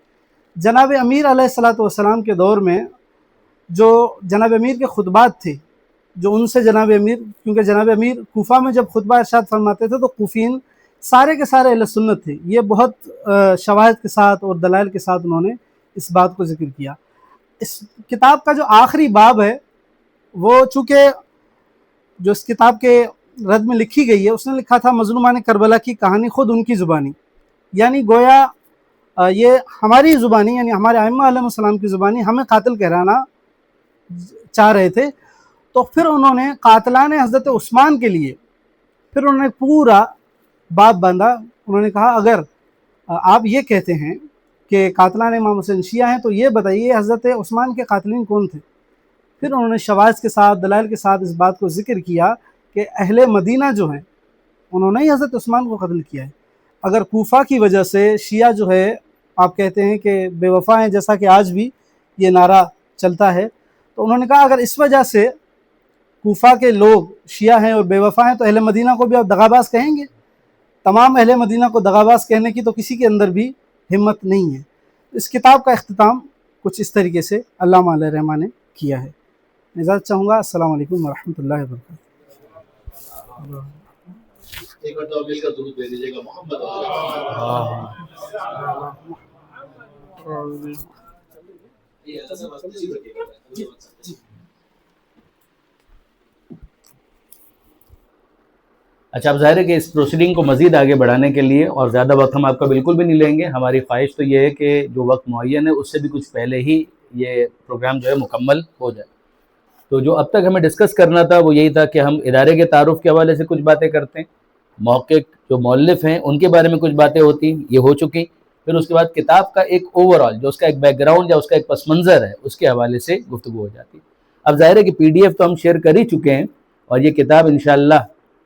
جناب امیر علیہ الصلوۃ والسلام کے دور میں جو جناب امیر کے خطبات تھے، جو ان سے جناب امیر، کیونکہ جناب امیر کوفہ میں جب خطبہ ارشاد فرماتے تھے تو کوفین سارے کے سارے اہل سنت تھے، یہ بہت شواہد کے ساتھ اور دلائل کے ساتھ انہوں نے اس بات کو ذکر کیا۔ اس کتاب کا جو آخری باب ہے وہ چونکہ جو اس کتاب کے رد میں لکھی گئی ہے، اس نے لکھا تھا مظلومان کربلا کی کہانی خود ان کی زبانی، یعنی گویا یہ ہماری زبانی، یعنی ہمارے ائمہ علیہ السلام کی زبانی ہمیں قاتل کہرانا چاہ رہے تھے۔ تو پھر انہوں نے قاتلان حضرت عثمان کے لیے پھر انہوں نے پورا باب باندھا۔ انہوں نے کہا اگر آپ یہ کہتے ہیں کہ قاتلان امام حسین شیعہ ہیں، تو یہ بتائیے حضرت عثمان کے قاتلین کون تھے؟ پھر انہوں نے شواہد کے ساتھ، دلائل کے ساتھ اس بات کو ذکر کیا کہ اہل مدینہ جو ہیں انہوں نے ہی حضرت عثمان کو قتل کیا ہے۔ اگر کوفہ کی وجہ سے شیعہ جو ہے آپ کہتے ہیں کہ بے وفا ہیں، جیسا کہ آج بھی یہ نعرہ چلتا ہے، تو انہوں نے کہا اگر اس وجہ سے کوفہ کے لوگ شیعہ ہیں اور بے وفا ہیں تو اہل مدینہ کو بھی آپ دغاباز کہیں گے؟ تمام اہل مدینہ کو دغاباز کہنے کی تو کسی کے اندر بھی ہمت نہیں ہے۔ اس کتاب کا اختتام کچھ اس طریقے سے علامہ علیہ الرحمہ نے کیا ہے۔ اجازت چاہوں گا، السلام علیکم ورحمۃ اللہ وبرکاتہ۔ ایک بار تو مل کر درود دے دیجیے گا محمد اچھا، اب ظاہر ہے کہ اس پروسیڈنگ کو مزید آگے بڑھانے کے لیے، اور زیادہ وقت ہم آپ کا بالکل بھی نہیں لیں گے، ہماری خواہش تو یہ ہے کہ جو وقت معین ہے اس سے بھی کچھ پہلے ہی یہ پروگرام جو ہے مکمل ہو جائے۔ تو جو اب تک ہمیں ڈسکس کرنا تھا وہ یہی تھا کہ ہم ادارے کے تعارف کے حوالے سے کچھ باتیں کرتے ہیں، محقق جو مؤلف ہیں ان کے بارے میں کچھ باتیں ہوتی ہیں، یہ ہو چکی، پھر اس کے بعد کتاب کا ایک اوورآل جو اس کا ایک بیک گراؤنڈ یا اس کا ایک پس منظر ہے اس کے حوالے سے گفتگو ہو جاتی ہے۔ اب ظاہر ہے کہ پی ڈی ایف تو ہم شیئر کر ہی چکے ہیں، اور یہ کتاب انشاءاللہ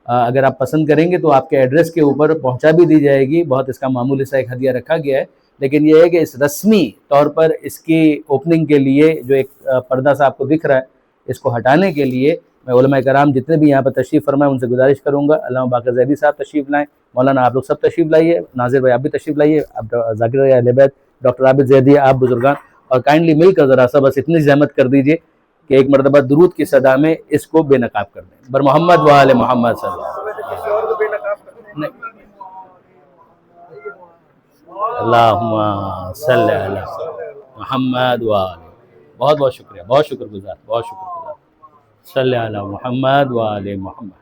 اگر آپ پسند کریں گے تو آپ کے ایڈریس کے اوپر پہنچا بھی دی جائے گی، بہت اس کا معمولی سا ایک ہدیہ رکھا گیا ہے، لیکن یہ ہے کہ اس رسمی طور پر اس کی اوپننگ کے لیے جو ایک پردہ سا آپ کو دکھ رہا ہے اس کو ہٹانے کے لیے میں علماء کرام جتنے بھی یہاں پر تشریف فرمائیں ان سے گزارش کروں گا، علامہ باقر زیدی صاحب تشریف لائیں، مولانا آپ لوگ سب تشریف لائیے، ناظر بھائی آپ بھی تشریف لائیے، اب ذاکر بھائی اہل بیت، ڈاکٹر عابد زیدی، آپ بزرگان، اور کائنڈلی مل کر ذرا سا بس اتنی زحمت کر دیجئے کہ ایک مرتبہ درود کی صدا میں اس کو بے نقاب کر دیں، بر محمد و آل محمد صلی اللہ علیہ وسلم۔ اللہم صلی علی محمد و آل، بہت بہت شکریہ، بہت شکر گزار، بہت شکر گزار، صلی علی محمد و آل محمد،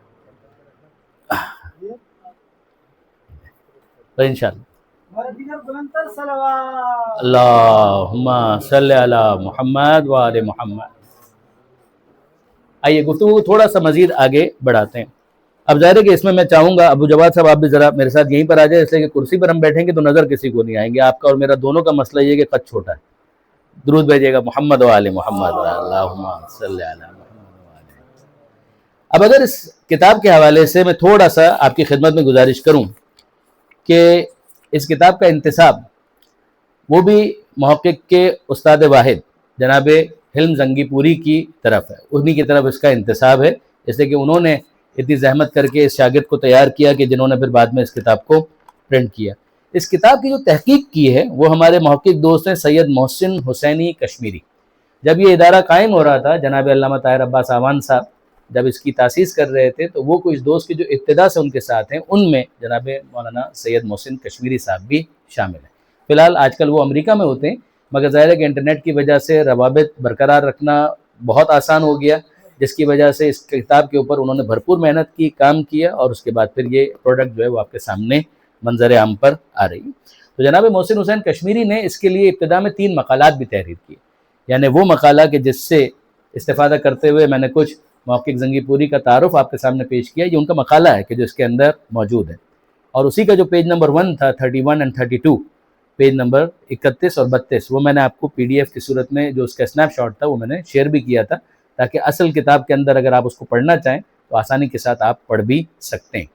تو انشاءاللہ اللہم صلی علی محمد و آل محمد۔ آئیے گفتگو کو تھوڑا سا مزید آگے بڑھاتے ہیں۔ اب ظاہر ہے کہ اس میں چاہوں گا ابو جواد صاحب آپ بھی ذرا میرے ساتھ یہیں پر آ جائیں، اس لیے کہ کرسی پر ہم بیٹھیں گے تو نظر کسی کو نہیں آئیں گے، آپ کا اور میرا دونوں کا مسئلہ یہ ہے کہ قد چھوٹا ہے، درود بھیجیے گا محمد و آل محمد، اللہم صلی علی محمد و آل محمد۔ اب اگر اس کتاب کے حوالے سے میں تھوڑا سا آپ کی خدمت میں گزارش کروں کہ اس کتاب کا انتساب وہ بھی محقق کے استاد واحد جناب حلم زنگی پوری کی طرف ہے، انہی کی طرف اس کا انتساب ہے، اس لیے کہ انہوں نے اتنی زحمت کر کے اس شاگرد کو تیار کیا کہ جنہوں نے پھر بعد میں اس کتاب کو پرنٹ کیا۔ اس کتاب کی جو تحقیق کی ہے وہ ہمارے محقق دوست ہیں سید محسن حسینی کشمیری۔ جب یہ ادارہ قائم ہو رہا تھا جناب علامہ طاہر عباس اعوان صاحب جب اس کی تاسیس کر رہے تھے تو وہ کچھ دوست کے جو ابتدا سے ان کے ساتھ ہیں ان میں جناب مولانا سید محسن کشمیری صاحب بھی شامل ہیں۔ فی الحال آج کل وہ امریکہ میں ہوتے ہیں، مگر ظاہر ہے کہ انٹرنیٹ کی وجہ سے روابط برقرار رکھنا بہت آسان ہو گیا، جس کی وجہ سے اس کتاب کے اوپر انہوں نے بھرپور محنت کی، کام کیا، اور اس کے بعد پھر یہ پروڈکٹ جو ہے وہ آپ کے سامنے منظر عام پر آ رہی ہے۔ تو جناب محسن حسین کشمیری نے اس کے لیے ابتدا میں 3 مقالات بھی تحریر کیے، یعنی وہ مقالہ کہ جس سے استفادہ کرتے ہوئے میں نے کچھ محقق زنگی پوری کا تعارف آپ کے سامنے پیش کیا، یہ ان کا مقالہ ہے کہ جو اس کے اندر موجود ہے، اور اسی کا جو پیج نمبر 1 تھا 31 اور 32، پیج نمبر 31 اور 32، وہ میں نے آپ کو پی ڈی ایف کی صورت میں جو اس کا اسنیپ شاٹ تھا وہ میں نے شیئر بھی کیا تھا، تاکہ اصل کتاب کے اندر اگر آپ اس کو پڑھنا چاہیں تو آسانی کے ساتھ آپ پڑھ بھی سکتے ہیں۔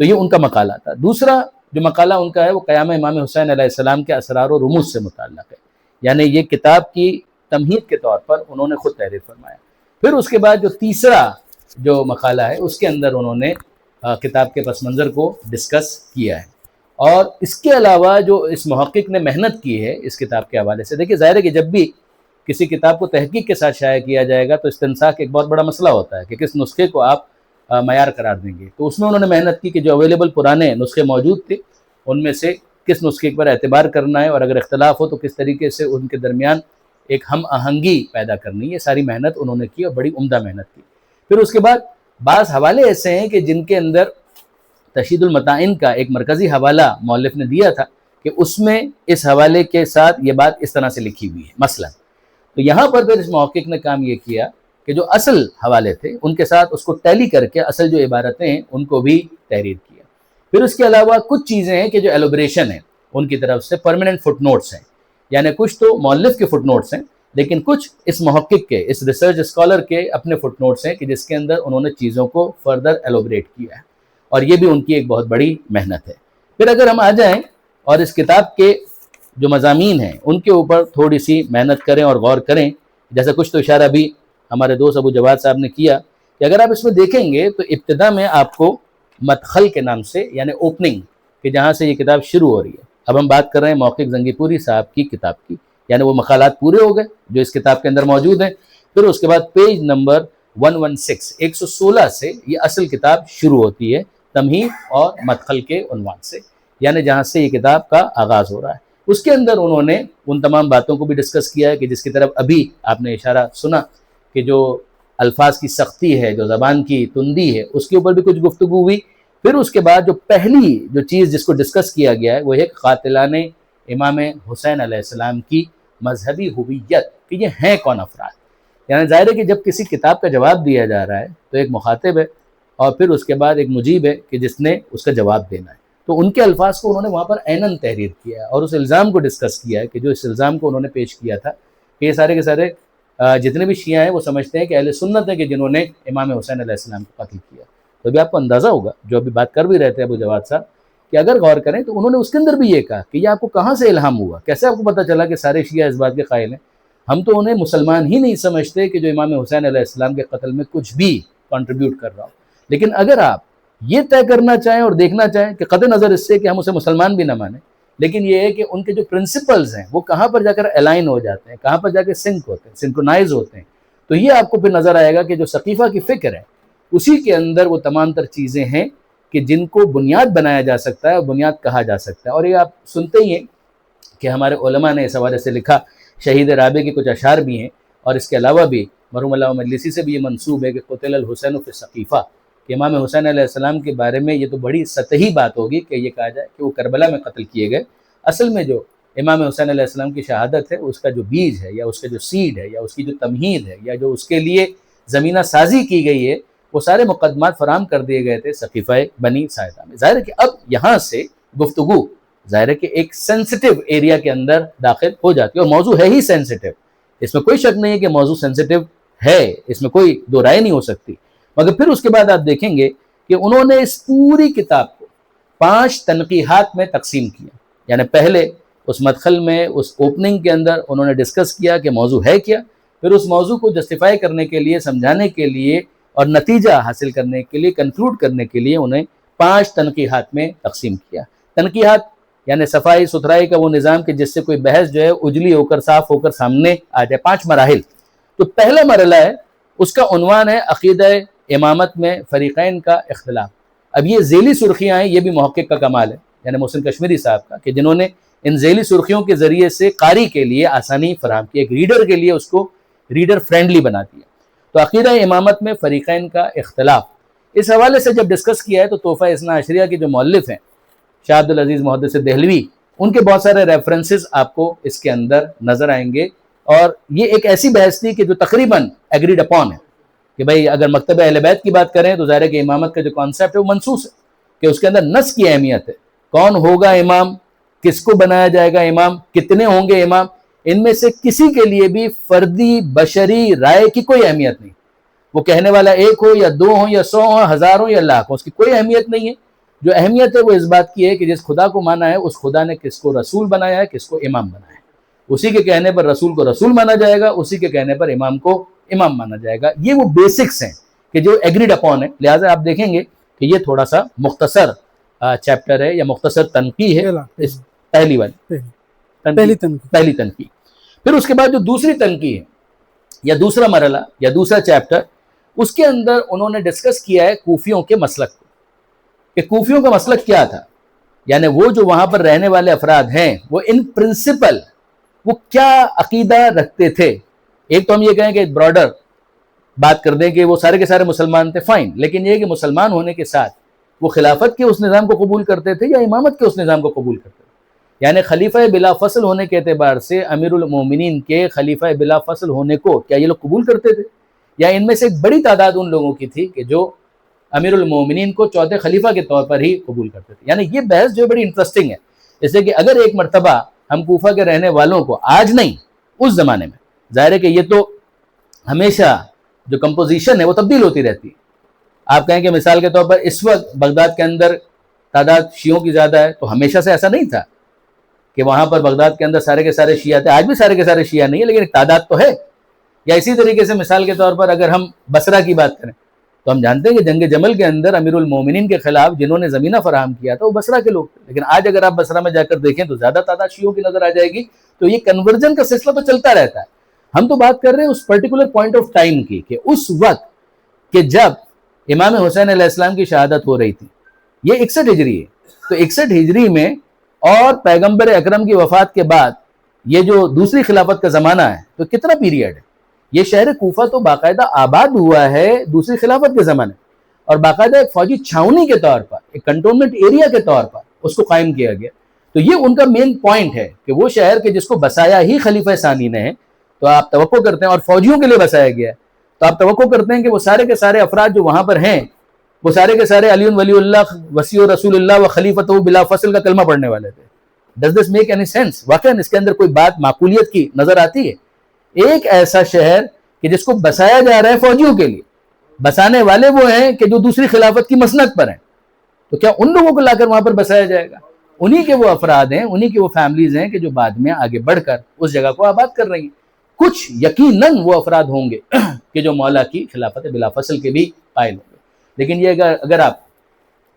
تو یہ ان کا مقالہ تھا۔ دوسرا جو مقالہ ان کا ہے وہ قیام امام حسین علیہ السلام کے اسرار و رموز سے متعلق ہے، یعنی یہ کتاب کی تمہید کے طور پر انہوں نے خود تحریر فرمایا۔ پھر اس کے بعد جو تیسرا جو مقالہ ہے اس کے اندر انہوں نے کتاب کے پس منظر کو ڈسکس کیا ہے، اور اس کے علاوہ جو اس محقق نے محنت کی ہے اس کتاب کے حوالے سے، دیکھیے ظاہر ہے کہ جب بھی کسی کتاب کو تحقیق کے ساتھ شائع کیا جائے گا تو استنساخ ایک بہت بڑا مسئلہ ہوتا ہے کہ کس نسخے کو آپ معیار قرار دیں گے، تو اس میں انہوں نے محنت کی کہ جو اویلیبل پرانے نسخے موجود تھے ان میں سے کس نسخے پر اعتبار کرنا ہے، اور اگر اختلاف ہو تو کس طریقے سے ان کے درمیان ایک ہم آہنگی پیدا کرنی ہے، یہ ساری محنت انہوں نے کی اور بڑی عمدہ محنت کی۔ پھر اس کے بعد بعض حوالے ایسے ہیں کہ جن کے اندر تشہید المتائن کا ایک مرکزی حوالہ مؤلف نے دیا تھا کہ اس میں اس حوالے کے ساتھ یہ بات اس طرح سے لکھی ہوئی ہے مثلا، تو یہاں پر پھر اس محقق نے کام یہ کیا کہ جو اصل حوالے تھے ان کے ساتھ اس کو ٹیلی کر کے اصل جو عبارتیں ہیں ان کو بھی تحریر کیا۔ پھر اس کے علاوہ کچھ چیزیں ہیں کہ جو ایلوبریشن ہے، ان کی طرف سے پرماننٹ فٹ نوٹس ہیں، یعنی کچھ تو مؤلف کے فٹ نوٹس ہیں، لیکن کچھ اس محقق کے، اس ریسرچ اسکالر کے اپنے فٹ نوٹس ہیں کہ جس کے اندر انہوں نے چیزوں کو فردر ایلوبریٹ کیا ہے، اور یہ بھی ان کی ایک بہت بڑی محنت ہے۔ پھر اگر ہم آ جائیں اور اس کتاب کے جو مضامین ہیں ان کے اوپر تھوڑی سی محنت کریں اور غور کریں، جیسا کچھ تو اشارہ بھی ہمارے دوست ابو جواد صاحب نے کیا کہ اگر آپ اس میں دیکھیں گے تو ابتدا میں آپ کو مدخل کے نام سے، یعنی اوپننگ، کہ جہاں سے یہ کتاب شروع ہو رہی ہے۔ اب ہم بات کر رہے ہیں محقق زنگی پوری صاحب کی کتاب کی، یعنی وہ مقالات پورے ہو گئے جو اس کتاب کے اندر موجود ہیں۔ پھر اس کے بعد پیج نمبر 116 سے یہ اصل کتاب شروع ہوتی ہے، تمہید اور مدخل کے عنوان سے، یعنی جہاں سے یہ کتاب کا آغاز ہو رہا ہے۔ اس کے اندر انہوں نے ان تمام باتوں کو بھی ڈسکس کیا ہے کہ جس کی طرف ابھی آپ نے اشارہ سنا کہ جو الفاظ کی سختی ہے، جو زبان کی تندی ہے، اس کے اوپر بھی کچھ گفتگو ہوئی۔ پھر اس کے بعد جو پہلی جو چیز جس کو ڈسکس کیا گیا ہے وہ ہے قاتلان امام حسین علیہ السلام کی مذہبی ہویت، کہ یہ ہیں کون افراد۔ یعنی ظاہر ہے کہ جب کسی کتاب کا جواب دیا جا رہا ہے تو ایک مخاطب ہے اور پھر اس کے بعد ایک مجیب ہے کہ جس نے اس کا جواب دینا ہے، تو ان کے الفاظ کو انہوں نے وہاں پر عیناً تحریر کیا ہے اور اس الزام کو ڈسکس کیا ہے کہ جو اس الزام کو انہوں نے پیش کیا تھا کہ یہ سارے کے سارے جتنے بھی شیعہ ہیں وہ سمجھتے ہیں کہ اہل سنت ہے کہ جنہوں نے امام حسین علیہ السلام کو قتل کیا۔ تو ابھی آپ کو اندازہ ہوگا، جو ابھی بات کر بھی رہے تھے ابو جواد صاحب، کہ اگر غور کریں تو انہوں نے اس کے اندر بھی یہ کہا کہ یہ آپ کو کہاں سے الہام ہوا، کیسے آپ کو پتہ چلا کہ سارے شیعہ اس بات کے قائل ہیں؟ ہم تو انہیں مسلمان ہی نہیں سمجھتے کہ جو امام حسین علیہ السلام کے قتل میں کچھ بھی کنٹریبیوٹ کر رہا ہو۔ لیکن اگر آپ یہ طے کرنا چاہیں اور دیکھنا چاہیں کہ قطع نظر اس سے کہ ہم اسے مسلمان بھی نہ مانیں، لیکن یہ ہے کہ ان کے جو پرنسپلز ہیں وہ کہاں پر جا کر الائن ہو جاتے ہیں، کہاں پر جا کے سنک ہوتے ہیں، سنکرونائز ہوتے ہیں، تو یہ آپ کو پھر نظر آئے گا کہ جو سقیفہ کی فکر ہے اسی کے اندر وہ تمام تر چیزیں ہیں کہ جن کو بنیاد بنایا جا سکتا ہے اور بنیاد کہا جا سکتا ہے۔ اور یہ آپ سنتے ہی ہیں کہ ہمارے علماء نے اس حوالے سے لکھا، شہید رابع کے کچھ اشعار بھی ہیں، اور اس کے علاوہ بھی مرحوم علامہ مجلسی سے بھی یہ منسوب ہے کہ قتل الحسین فی السقیفہ، کہ امام حسین علیہ السلام کے بارے میں یہ تو بڑی سطحی بات ہوگی کہ یہ کہا جائے کہ وہ کربلا میں قتل کیے گئے۔ اصل میں جو امام حسین علیہ السلام کی شہادت ہے اس کا جو بیج ہے یا اس کا جو سیڈ ہے یا اس کی جو تمہید ہے یا جو اس کے لیے زمینہ سازی کی گئی ہے، وہ سارے مقدمات فراہم کر دیے گئے تھے سقیفہ بنی ساعدہ میں۔ ظاہر ہے کہ اب یہاں سے گفتگو ظاہر ہے کہ ایک سینسٹیو ایریا کے اندر داخل ہو جاتی ہے، اور موضوع ہے ہی سینسٹیو، اس میں کوئی شک نہیں ہے کہ موضوع سینسٹیو ہے، اس میں کوئی دو رائے نہیں ہو سکتی۔ مگر پھر اس کے بعد آپ دیکھیں گے کہ انہوں نے اس پوری کتاب کو 5 تنقیحات میں تقسیم کیا، یعنی پہلے اس مدخل میں، اس اوپننگ کے اندر انہوں نے ڈسکس کیا کہ موضوع ہے کیا، پھر اس موضوع کو جسٹیفائی کرنے کے لیے، سمجھانے کے لیے اور نتیجہ حاصل کرنے کے لیے، کنکلوڈ کرنے کے لیے انہیں 5 تنقیحات میں تقسیم کیا۔ تنقیحات یعنی صفائی ستھرائی کا وہ نظام کہ جس سے کوئی بحث جو ہے اجلی ہو کر، صاف ہو کر سامنے آ جائے۔ 5 مراحل۔ تو پہلا مرحلہ ہے، اس کا عنوان ہے عقیدہ امامت میں فریقین کا اختلاف۔ اب یہ ذیلی سرخیاں ہیں، یہ بھی محقق کا کمال ہے، یعنی محسن کشمیری صاحب کا، کہ جنہوں نے ان ذیلی سرخیوں کے ذریعے سے قاری کے لیے آسانی فراہم کی، ایک ریڈر کے لیے اس کو ریڈر فرینڈلی بنا دیا۔ تو عقیدہ امامت میں فریقین کا اختلاف، اس حوالے سے جب ڈسکس کیا ہے تو تحفہ اثنا عشریہ کے جو مؤلف ہیں شاہ عبد العزیز محدث دہلوی، ان کے بہت سارے ریفرنسز آپ کو اس کے اندر نظر آئیں گے، اور یہ ایک ایسی بحث تھی کہ جو تقریباً ایگریڈ اپون ہے کہ بھئی اگر مکتبہ اہل بیت کی بات کریں تو ظاہر ہے کہ امامت کا جو کانسیپٹ ہے وہ منصوص ہے، کہ اس کے اندر نص کی اہمیت ہے، کون ہوگا امام، کس کو بنایا جائے گا امام، کتنے ہوں گے امام، ان میں سے کسی کے لیے بھی فردی بشری رائے کی کوئی اہمیت نہیں، وہ کہنے والا 1 ہو یا 2 ہو یا 100 ہو، 1000 ہو یا لاکھ ہو، اس کی کوئی اہمیت نہیں ہے۔ جو اہمیت ہے وہ اس بات کی ہے کہ جس خدا کو مانا ہے اس خدا نے کس کو رسول بنایا ہے، کس کو امام بنایا ہے، اسی کے کہنے پر رسول کو رسول مانا جائے گا، اسی کے کہنے پر امام کو امام مانا جائے گا۔ یہ وہ بیسکس ہیں کہ جو ایگریڈ اپون ہے۔ لہٰذا آپ دیکھیں گے کہ یہ تھوڑا سا مختصر چیپٹر ہے یا مختصر تنقیح ہے، اس پہلی تنقیح۔ پھر اس کے بعد جو دوسری تنقیح ہے یا دوسرا مرحلہ یا دوسرا چیپٹر، اس کے اندر انہوں نے ڈسکس کیا ہے کوفیوں کے مسلک کو، کہ کوفیوں کا مسلک کیا تھا، یعنی وہ جو وہاں پر رہنے والے افراد ہیں وہ ان پرنسپل وہ کیا عقیدہ رکھتے تھے۔ ایک تو ہم یہ کہیں کہ براڈر بات کر دیں کہ وہ سارے کے سارے مسلمان تھے، فائن، لیکن یہ کہ مسلمان ہونے کے ساتھ وہ خلافت کے اس نظام کو قبول کرتے تھے یا امامت کے اس نظام کو قبول کرتے تھے، یعنی خلیفہ بلا فصل ہونے کے اعتبار سے امیر المومنین کے خلیفہ بلا فصل ہونے کو کیا یہ لوگ قبول کرتے تھے، یا ان میں سے ایک بڑی تعداد ان لوگوں کی تھی کہ جو امیر المومنین کو چوتھے خلیفہ کے طور پر ہی قبول کرتے تھے۔ یعنی یہ بحث جو بڑی انٹرسٹنگ ہے، جیسے کہ اگر ایک مرتبہ ہم کوفہ کے رہنے والوں کو آج نہیں اس زمانے میں، ظاہر ہے کہ یہ تو ہمیشہ جو کمپوزیشن ہے وہ تبدیل ہوتی رہتی ہے. آپ کہیں کہ مثال کے طور پر اس وقت بغداد کے اندر تعداد شیعوں کی زیادہ ہے، تو ہمیشہ سے ایسا نہیں تھا کہ وہاں پر بغداد کے اندر سارے کے سارے شیعہ تھے. آج بھی سارے کے سارے شیعہ نہیں ہے، لیکن ایک تعداد تو ہے. یا اسی طریقے سے مثال کے طور پر اگر ہم بصرہ کی بات کریں تو ہم جانتے ہیں کہ جنگ جمل کے اندر امیر المومنین کے خلاف جنہوں نے زمینہ فراہم کیا تھا وہ بصرہ کے لوگ تھے. لیکن آج اگر آپ بصرہ میں جا کر دیکھیں تو زیادہ تعداد شیعوں کی نظر آ جائے گی. تو یہ کنورژن کا سلسلہ تو چلتا رہتا ہے. ہم تو بات کر رہے ہیں اس پرٹیکولر پوائنٹ آف ٹائم کی کہ اس وقت کہ جب امام حسین علیہ السلام کی شہادت ہو رہی تھی. یہ 61 ہجری ہے. تو 61 ہجری میں اور پیغمبر اکرم کی وفات کے بعد یہ جو دوسری خلافت کا زمانہ ہے تو کتنا پیریڈ ہے. یہ شہر کوفہ تو باقاعدہ آباد ہوا ہے دوسری خلافت کے زمانے اور باقاعدہ ایک فوجی چھاؤنی کے طور پر، ایک کنٹونمنٹ ایریا کے طور پر اس کو قائم کیا گیا. تو یہ ان کا مین پوائنٹ ہے کہ وہ شہر کے جس کو بسایا ہی خلیفہ ثانی نے ہے، تو آپ توقع کرتے ہیں، اور فوجیوں کے لیے بسایا گیا ہے، تو آپ توقع کرتے ہیں کہ وہ سارے کے سارے افراد جو وہاں پر ہیں وہ سارے کے سارے علی ولی اللہ وسیع رسول اللہ و خلیفۃ بلا فصل کا کلمہ پڑھنے والے تھے. Does this make any sense? واقعا اس کے اندر کوئی بات معقولیت کی نظر آتی ہے؟ ایک ایسا شہر کہ جس کو بسایا جا رہا ہے فوجیوں کے لیے، بسانے والے وہ ہیں کہ جو دوسری خلافت کی مسنت پر ہیں، تو کیا ان لوگوں کو لا کر وہاں پر بسایا جائے گا؟ انہی کے وہ افراد ہیں، انہی کے وہ فیملیز ہیں کہ جو بعد میں آگے بڑھ کر اس جگہ کو آباد کر رہی ہیں. کچھ یقیناً وہ افراد ہوں گے کہ جو مولا کی خلافت بلا فصل کے بھی قائل ہوں گے. لیکن یہ اگر آپ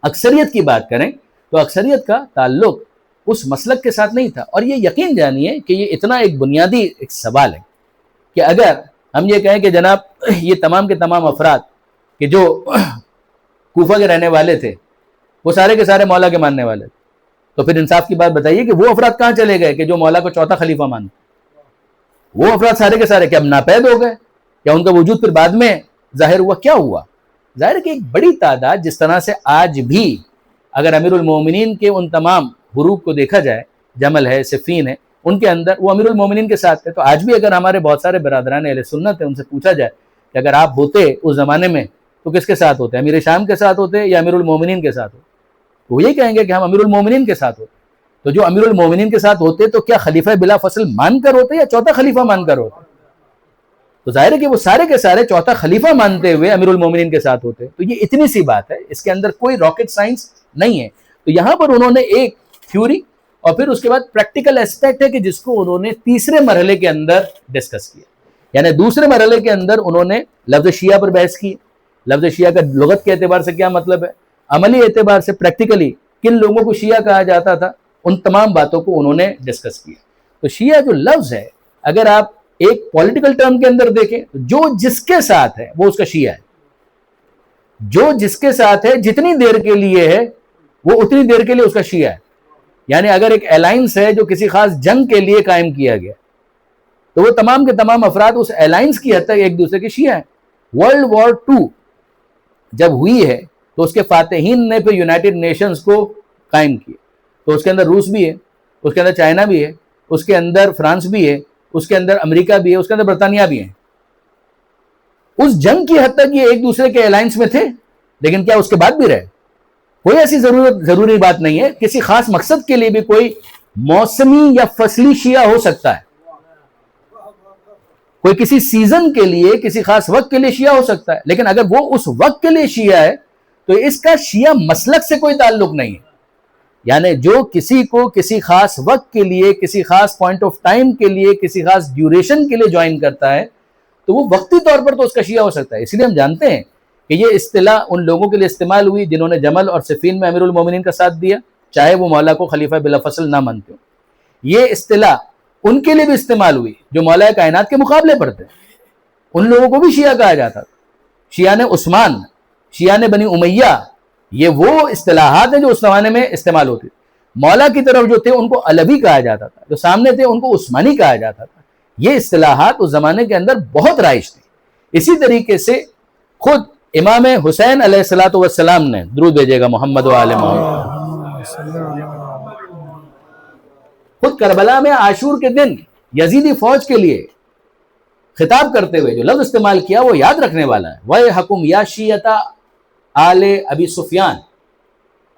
اکثریت کی بات کریں تو اکثریت کا تعلق اس مسلک کے ساتھ نہیں تھا. اور یہ یقین جانیے کہ یہ اتنا ایک بنیادی ایک سوال ہے کہ اگر ہم یہ کہیں کہ جناب یہ تمام کے تمام افراد کہ جو کوفہ کے رہنے والے تھے وہ سارے کے سارے مولا کے ماننے والے تھے، تو پھر انصاف کی بات بتائیے کہ وہ افراد کہاں چلے گئے کہ جو مولا کو چوتھا خلیفہ مانتے؟ وہ افراد سارے کے سارے کیا ناپید ہو گئے؟ یا ان کا وجود پھر بعد میں ظاہر ہوا؟ کیا ہوا؟ ظاہر ہے کہ ایک بڑی تعداد، جس طرح سے آج بھی اگر امیر المومنین کے ان تمام حروب کو دیکھا جائے، جمل ہے، صفین ہے، ان کے اندر وہ امیر المومنین کے ساتھ تھے. تو آج بھی اگر ہمارے بہت سارے برادران اہل سنت ہیں ان سے پوچھا جائے کہ اگر آپ ہوتے اس زمانے میں تو کس کے ساتھ ہوتے؟ امیر شام کے ساتھ ہوتے یا امیر المومنین کے ساتھ ہوتے؟ تو وہ یہ کہیں گے کہ ہم امیر المومنین کے ساتھ ہوتے. تو جو امیر المومنین کے ساتھ ہوتے تو کیا خلیفہ بلا فصل مان کر ہوتے یا چوتھا خلیفہ مان کر ہوتے؟ تو ظاہر ہے کہ وہ سارے کے سارے چوتھا خلیفہ مانتے ہوئے امیر المومنین کے ساتھ ہوتے. تو یہ اتنی سی بات ہے، اس کے اندر کوئی راکٹ سائنس نہیں ہے. تو یہاں پر انہوں نے ایک تھیوری اور پھر اس کے بعد پریکٹیکل اسپیکٹ ہے کہ جس کو انہوں نے تیسرے مرحلے کے اندر ڈسکس کیا. یعنی دوسرے مرحلے کے اندر انہوں نے لفظ شیعہ پر بحث کی. لفظ شیعہ کا لغت کے اعتبار سے کیا مطلب ہے، عملی اعتبار سے پریکٹیکلی کن لوگوں کو شیعہ کہا جاتا تھا، ان تمام باتوں کو انہوں نے ڈسکس کیا. تو شیعہ جو لفظ ہے اگر آپ ایک پولیٹیکل ٹرم کے اندر دیکھیں تو جو جس کے ساتھ ہے وہ اس کا شیعہ ہے. جو جس کے ساتھ ہے جتنی دیر کے لیے ہے وہ اتنی دیر کے لیے اس کا شیعہ ہے. یعنی اگر ایک الائنس ہے جو کسی خاص جنگ کے لیے قائم کیا گیا تو وہ تمام کے تمام افراد اس الائنس کی حد تک ایک دوسرے کے شیعہ ہیں. ورلڈ وار 2 جب ہوئی ہے تو اس کے فاتحین نے پھر یونائٹڈ نیشنز کو قائم کیا. تو اس کے اندر روس بھی ہے، اس کے اندر چائنا بھی ہے، اس کے اندر فرانس بھی ہے، اس کے اندر امریکہ بھی ہے، اس کے اندر برطانیہ بھی ہے. اس جنگ کی حد تک یہ ایک دوسرے کے الائنس میں تھے، لیکن کیا اس کے بعد بھی رہے؟ کوئی ایسی ضروری بات نہیں ہے. کسی خاص مقصد کے لیے بھی کوئی موسمی یا فصلی شیعہ ہو سکتا ہے، کوئی کسی سیزن کے لیے کسی خاص وقت کے لیے شیعہ ہو سکتا ہے. لیکن اگر وہ اس وقت کے لیے شیعہ ہے تو اس کا شیعہ مسلک سے کوئی تعلق نہیں ہے. یعنی جو کسی کو کسی خاص وقت کے لیے، کسی خاص پوائنٹ آف ٹائم کے لیے، کسی خاص ڈیوریشن کے لیے جوائن کرتا ہے تو وہ وقتی طور پر تو اس کا شیعہ ہو سکتا ہے. اس لیے ہم جانتے ہیں کہ یہ اصطلاح ان لوگوں کے لیے استعمال ہوئی جنہوں نے جمل اور صفین میں امیر المومنین کا ساتھ دیا، چاہے وہ مولا کو خلیفہ بلا فصل نہ مانتے ہو. یہ اصطلاح ان کے لیے بھی استعمال ہوئی جو مولا کائنات کے مقابلے پر تھے. ان لوگوں کو بھی شیعہ کہا جاتا تھا. شیعہ نے عثمان، شیعہ نے بنی امیہ، یہ وہ اصطلاحات ہیں جو اس زمانے میں استعمال ہوتی تھی. مولا کی طرف جو تھے ان کو علوی کہا جاتا تھا، جو سامنے تھے ان کو عثمانی کہا جاتا تھا. یہ اصطلاحات اس زمانے کے اندر بہت رائج تھی. اسی طریقے سے خود امام حسین علیہ الصلوۃ والسلام نے، درود بھیجے گا محمد و آل محمد، خود کربلا میں عاشور کے دن یزیدی فوج کے لیے خطاب کرتے ہوئے جو لفظ استعمال کیا وہ یاد رکھنے والا ہے. وَيْحَكُمْ يَا شِيَّةَ آلِ ابی سفیان،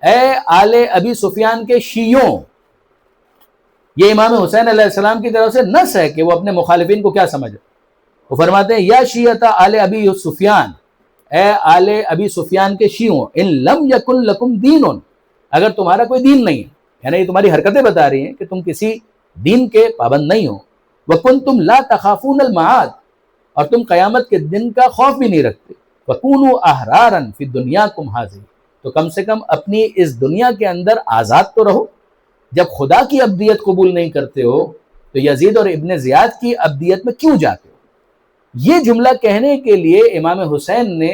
اے آل ابی سفیان کے شیعوں، یہ امام حسین علیہ السلام کی طرف سے نص ہے کہ وہ اپنے مخالفین کو کیا سمجھے. وہ فرماتے ہیں یا شیعۃ آل ابی سفیان، اے آل ابی سفیان کے شیعوں، ان لم یکن لکم دین، اگر تمہارا کوئی دین نہیں ہے، یعنی یہ تمہاری حرکتیں بتا رہی ہیں کہ تم کسی دین کے پابند نہیں ہو، وکنتم لا تخافون المعاد، اور تم قیامت کے دن کا خوف بھی نہیں رکھتے، وکونوا احرارا فی دنیاکم ھذہ، تو کم سے کم اپنی اس دنیا کے اندر آزاد تو رہو. جب خدا کی ابدیت قبول نہیں کرتے ہو تو یزید اور ابن زیاد کی ابدیت میں کیوں جاتے ہو؟ یہ جملہ کہنے کے لیے امام حسین نے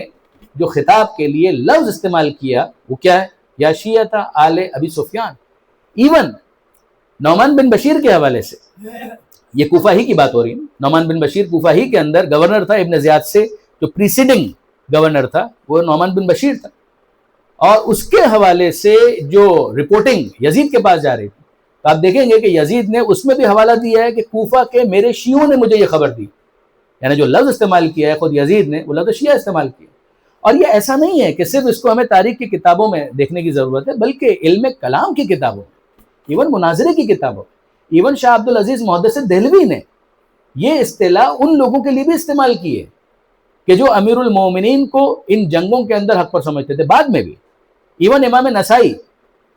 جو خطاب کے لیے لفظ استعمال کیا وہ کیا ہے؟ یا شیعۃ آل ابی سفیان. ایون نعمان بن بشیر کے حوالے سے، یہ کوفہ ہی کی بات ہو رہی ہے، نعمان بن بشیر کوفہ ہی کے اندر گورنر تھا ابن زیاد سے، جو پریسیڈنگ گورنر تھا وہ نعمان بن بشیر تھا، اور اس کے حوالے سے جو رپورٹنگ یزید کے پاس جا رہی تھی، تو آپ دیکھیں گے کہ یزید نے اس میں بھی حوالہ دیا ہے کہ کوفہ کے میرے شیعوں نے مجھے یہ خبر دی، یعنی جو لفظ استعمال کیا ہے خود یزید نے وہ لفظ شیعہ استعمال کیا. اور یہ ایسا نہیں ہے کہ صرف اس کو ہمیں تاریخ کی کتابوں میں دیکھنے کی ضرورت ہے، بلکہ علم کلام کی کتابوں، ایون مناظرے کی کتابوں، ایون شاہ عبد العزیز محدث دہلوی نے یہ اصطلاح ان لوگوں کے لیے بھی استعمال کی ہے کہ جو امیر المومنین کو ان جنگوں کے اندر حق پر سمجھتے تھے. بعد میں بھی ایون امام نسائی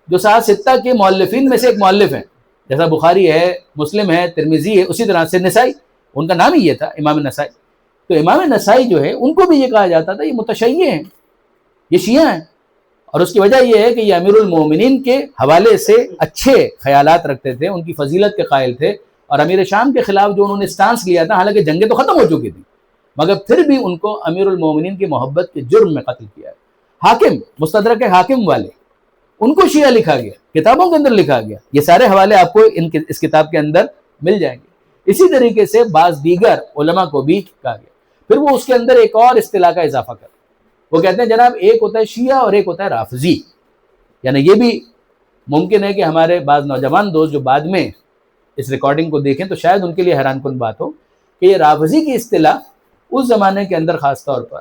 جو صحاح ستہ کے مؤلفین میں سے ایک مؤلف ہیں، جیسا بخاری ہے، مسلم ہے، ترمذی ہے، اسی طرح سے نسائی، ان کا نام ہی یہ تھا امام نسائی. تو امام نسائی جو ہے ان کو بھی یہ کہا جاتا تھا یہ متشیع ہیں، یہ شیعہ ہیں، اور اس کی وجہ یہ ہے کہ یہ امیر المومنین کے حوالے سے اچھے خیالات رکھتے تھے، ان کی فضیلت کے قائل تھے، اور امیر شام کے خلاف جو انہوں نے سٹانس لیا تھا، حالانکہ جنگیں تو ختم ہو چکی تھیں، مگر پھر بھی ان کو امیر المومنین کی محبت کے جرم میں قتل کیا ہے. حاکم، مستدرک حاکم والے، ان کو شیعہ لکھا گیا، کتابوں کے اندر لکھا گیا. یہ سارے حوالے آپ کو اس کتاب کے اندر مل جائیں گے. اسی طریقے سے بعض دیگر علماء کو بھی کہا گیا. پھر وہ اس کے اندر ایک اور اصطلاح کا اضافہ کرتے ہیں، وہ کہتے ہیں جناب ایک ہوتا ہے شیعہ اور ایک ہوتا ہے رافضی. یعنی یہ بھی ممکن ہے کہ ہمارے بعض نوجوان دوست جو بعد میں اس ریکارڈنگ کو دیکھیں تو شاید ان کے لیے حیران کن بات ہو کہ یہ رافضی کی اصطلاح اس زمانے کے اندر خاص طور پر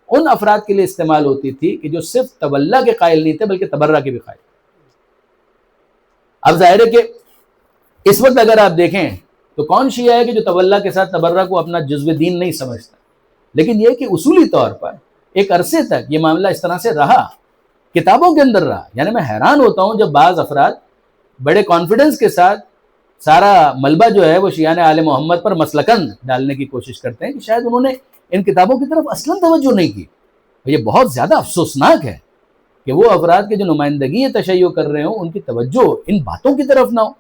ان افراد کے لیے استعمال ہوتی تھی کہ جو صرف تولا کے قائل نہیں تھے بلکہ تبرہ کے بھی قائل. اب ظاہر ہے کہ اس وقت اگر آپ دیکھیں تو کون شیعہ ہے کہ جو تولا کے ساتھ تبرہ کو اپنا جزو دین نہیں سمجھتا، لیکن یہ کہ اصولی طور پر ایک عرصے تک یہ معاملہ اس طرح سے رہا، کتابوں کے اندر رہا. یعنی میں حیران ہوتا ہوں جب بعض افراد بڑے کانفیڈنس کے ساتھ سارا ملبہ جو ہے وہ شیعان آل محمد پر مسلکن ڈالنے کی کوشش کرتے ہیں کہ شاید انہوں نے ان کتابوں کی طرف اصلاً توجہ نہیں کی. یہ بہت زیادہ افسوسناک ہے کہ وہ افراد کے جو نمائندگی تشیع کر رہے ہوں ان کی توجہ ان باتوں کی طرف نہ ہو.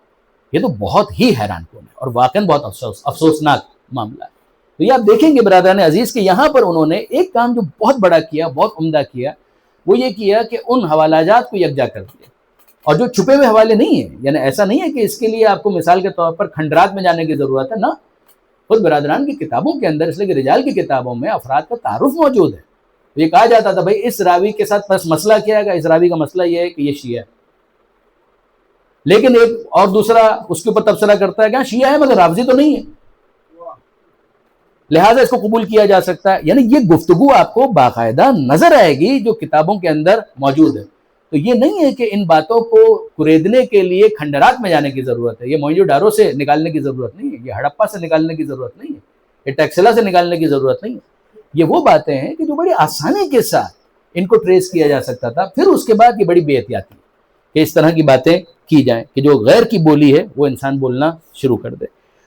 یہ تو بہت ہی حیران کن ہے اور واقعاً بہت افسوسناک معاملہ ہے. تو یہ آپ دیکھیں گے برادران عزیز کہ یہاں پر انہوں نے ایک کام جو بہت بڑا کیا، بہت عمدہ کیا، وہ یہ کیا کہ ان حوالہ جات کو یکجا کر دیا، اور جو چھپے ہوئے حوالے نہیں ہیں. یعنی ایسا نہیں ہے کہ اس کے لیے آپ کو مثال کے طور پر کھنڈرات میں جانے کی ضرورت ہے، نہ، خود برادران کی کتابوں کے اندر، اس لیے کہ رجال کی کتابوں میں افراد کا تعارف موجود ہے. یہ کہا جاتا تھا بھائی اس راوی کے ساتھ بس مسئلہ کیا ہے، اس راوی کا مسئلہ یہ ہے کہ یہ شیعہ ہے، لیکن ایک اور دوسرا اس کے اوپر تبصرہ کرتا ہے کہ شیعہ ہے مگر رافضی تو نہیں ہے، لہٰذا اس کو قبول کیا جا سکتا ہے. یعنی یہ گفتگو آپ کو باقاعدہ نظر آئے گی جو کتابوں کے اندر موجود ہے. تو یہ نہیں ہے کہ ان باتوں کو کریدنے کے لیے کھنڈرات میں جانے کی ضرورت ہے، یہ موئنجو ڈارو سے نکالنے کی ضرورت نہیں ہے، یہ ہڑپا سے نکالنے کی ضرورت نہیں ہے، یہ ٹیکسلا سے نکالنے کی ضرورت نہیں ہے. یہ وہ باتیں ہیں کہ جو بڑی آسانی کے ساتھ ان کو ٹریس کیا جا سکتا تھا. پھر اس کے بعد یہ بڑی بے احتیاطی کہ اس طرح کی باتیں کی جائیں کہ جو غیر کی بولی ہے وہ انسان بولنا شروع کر دے.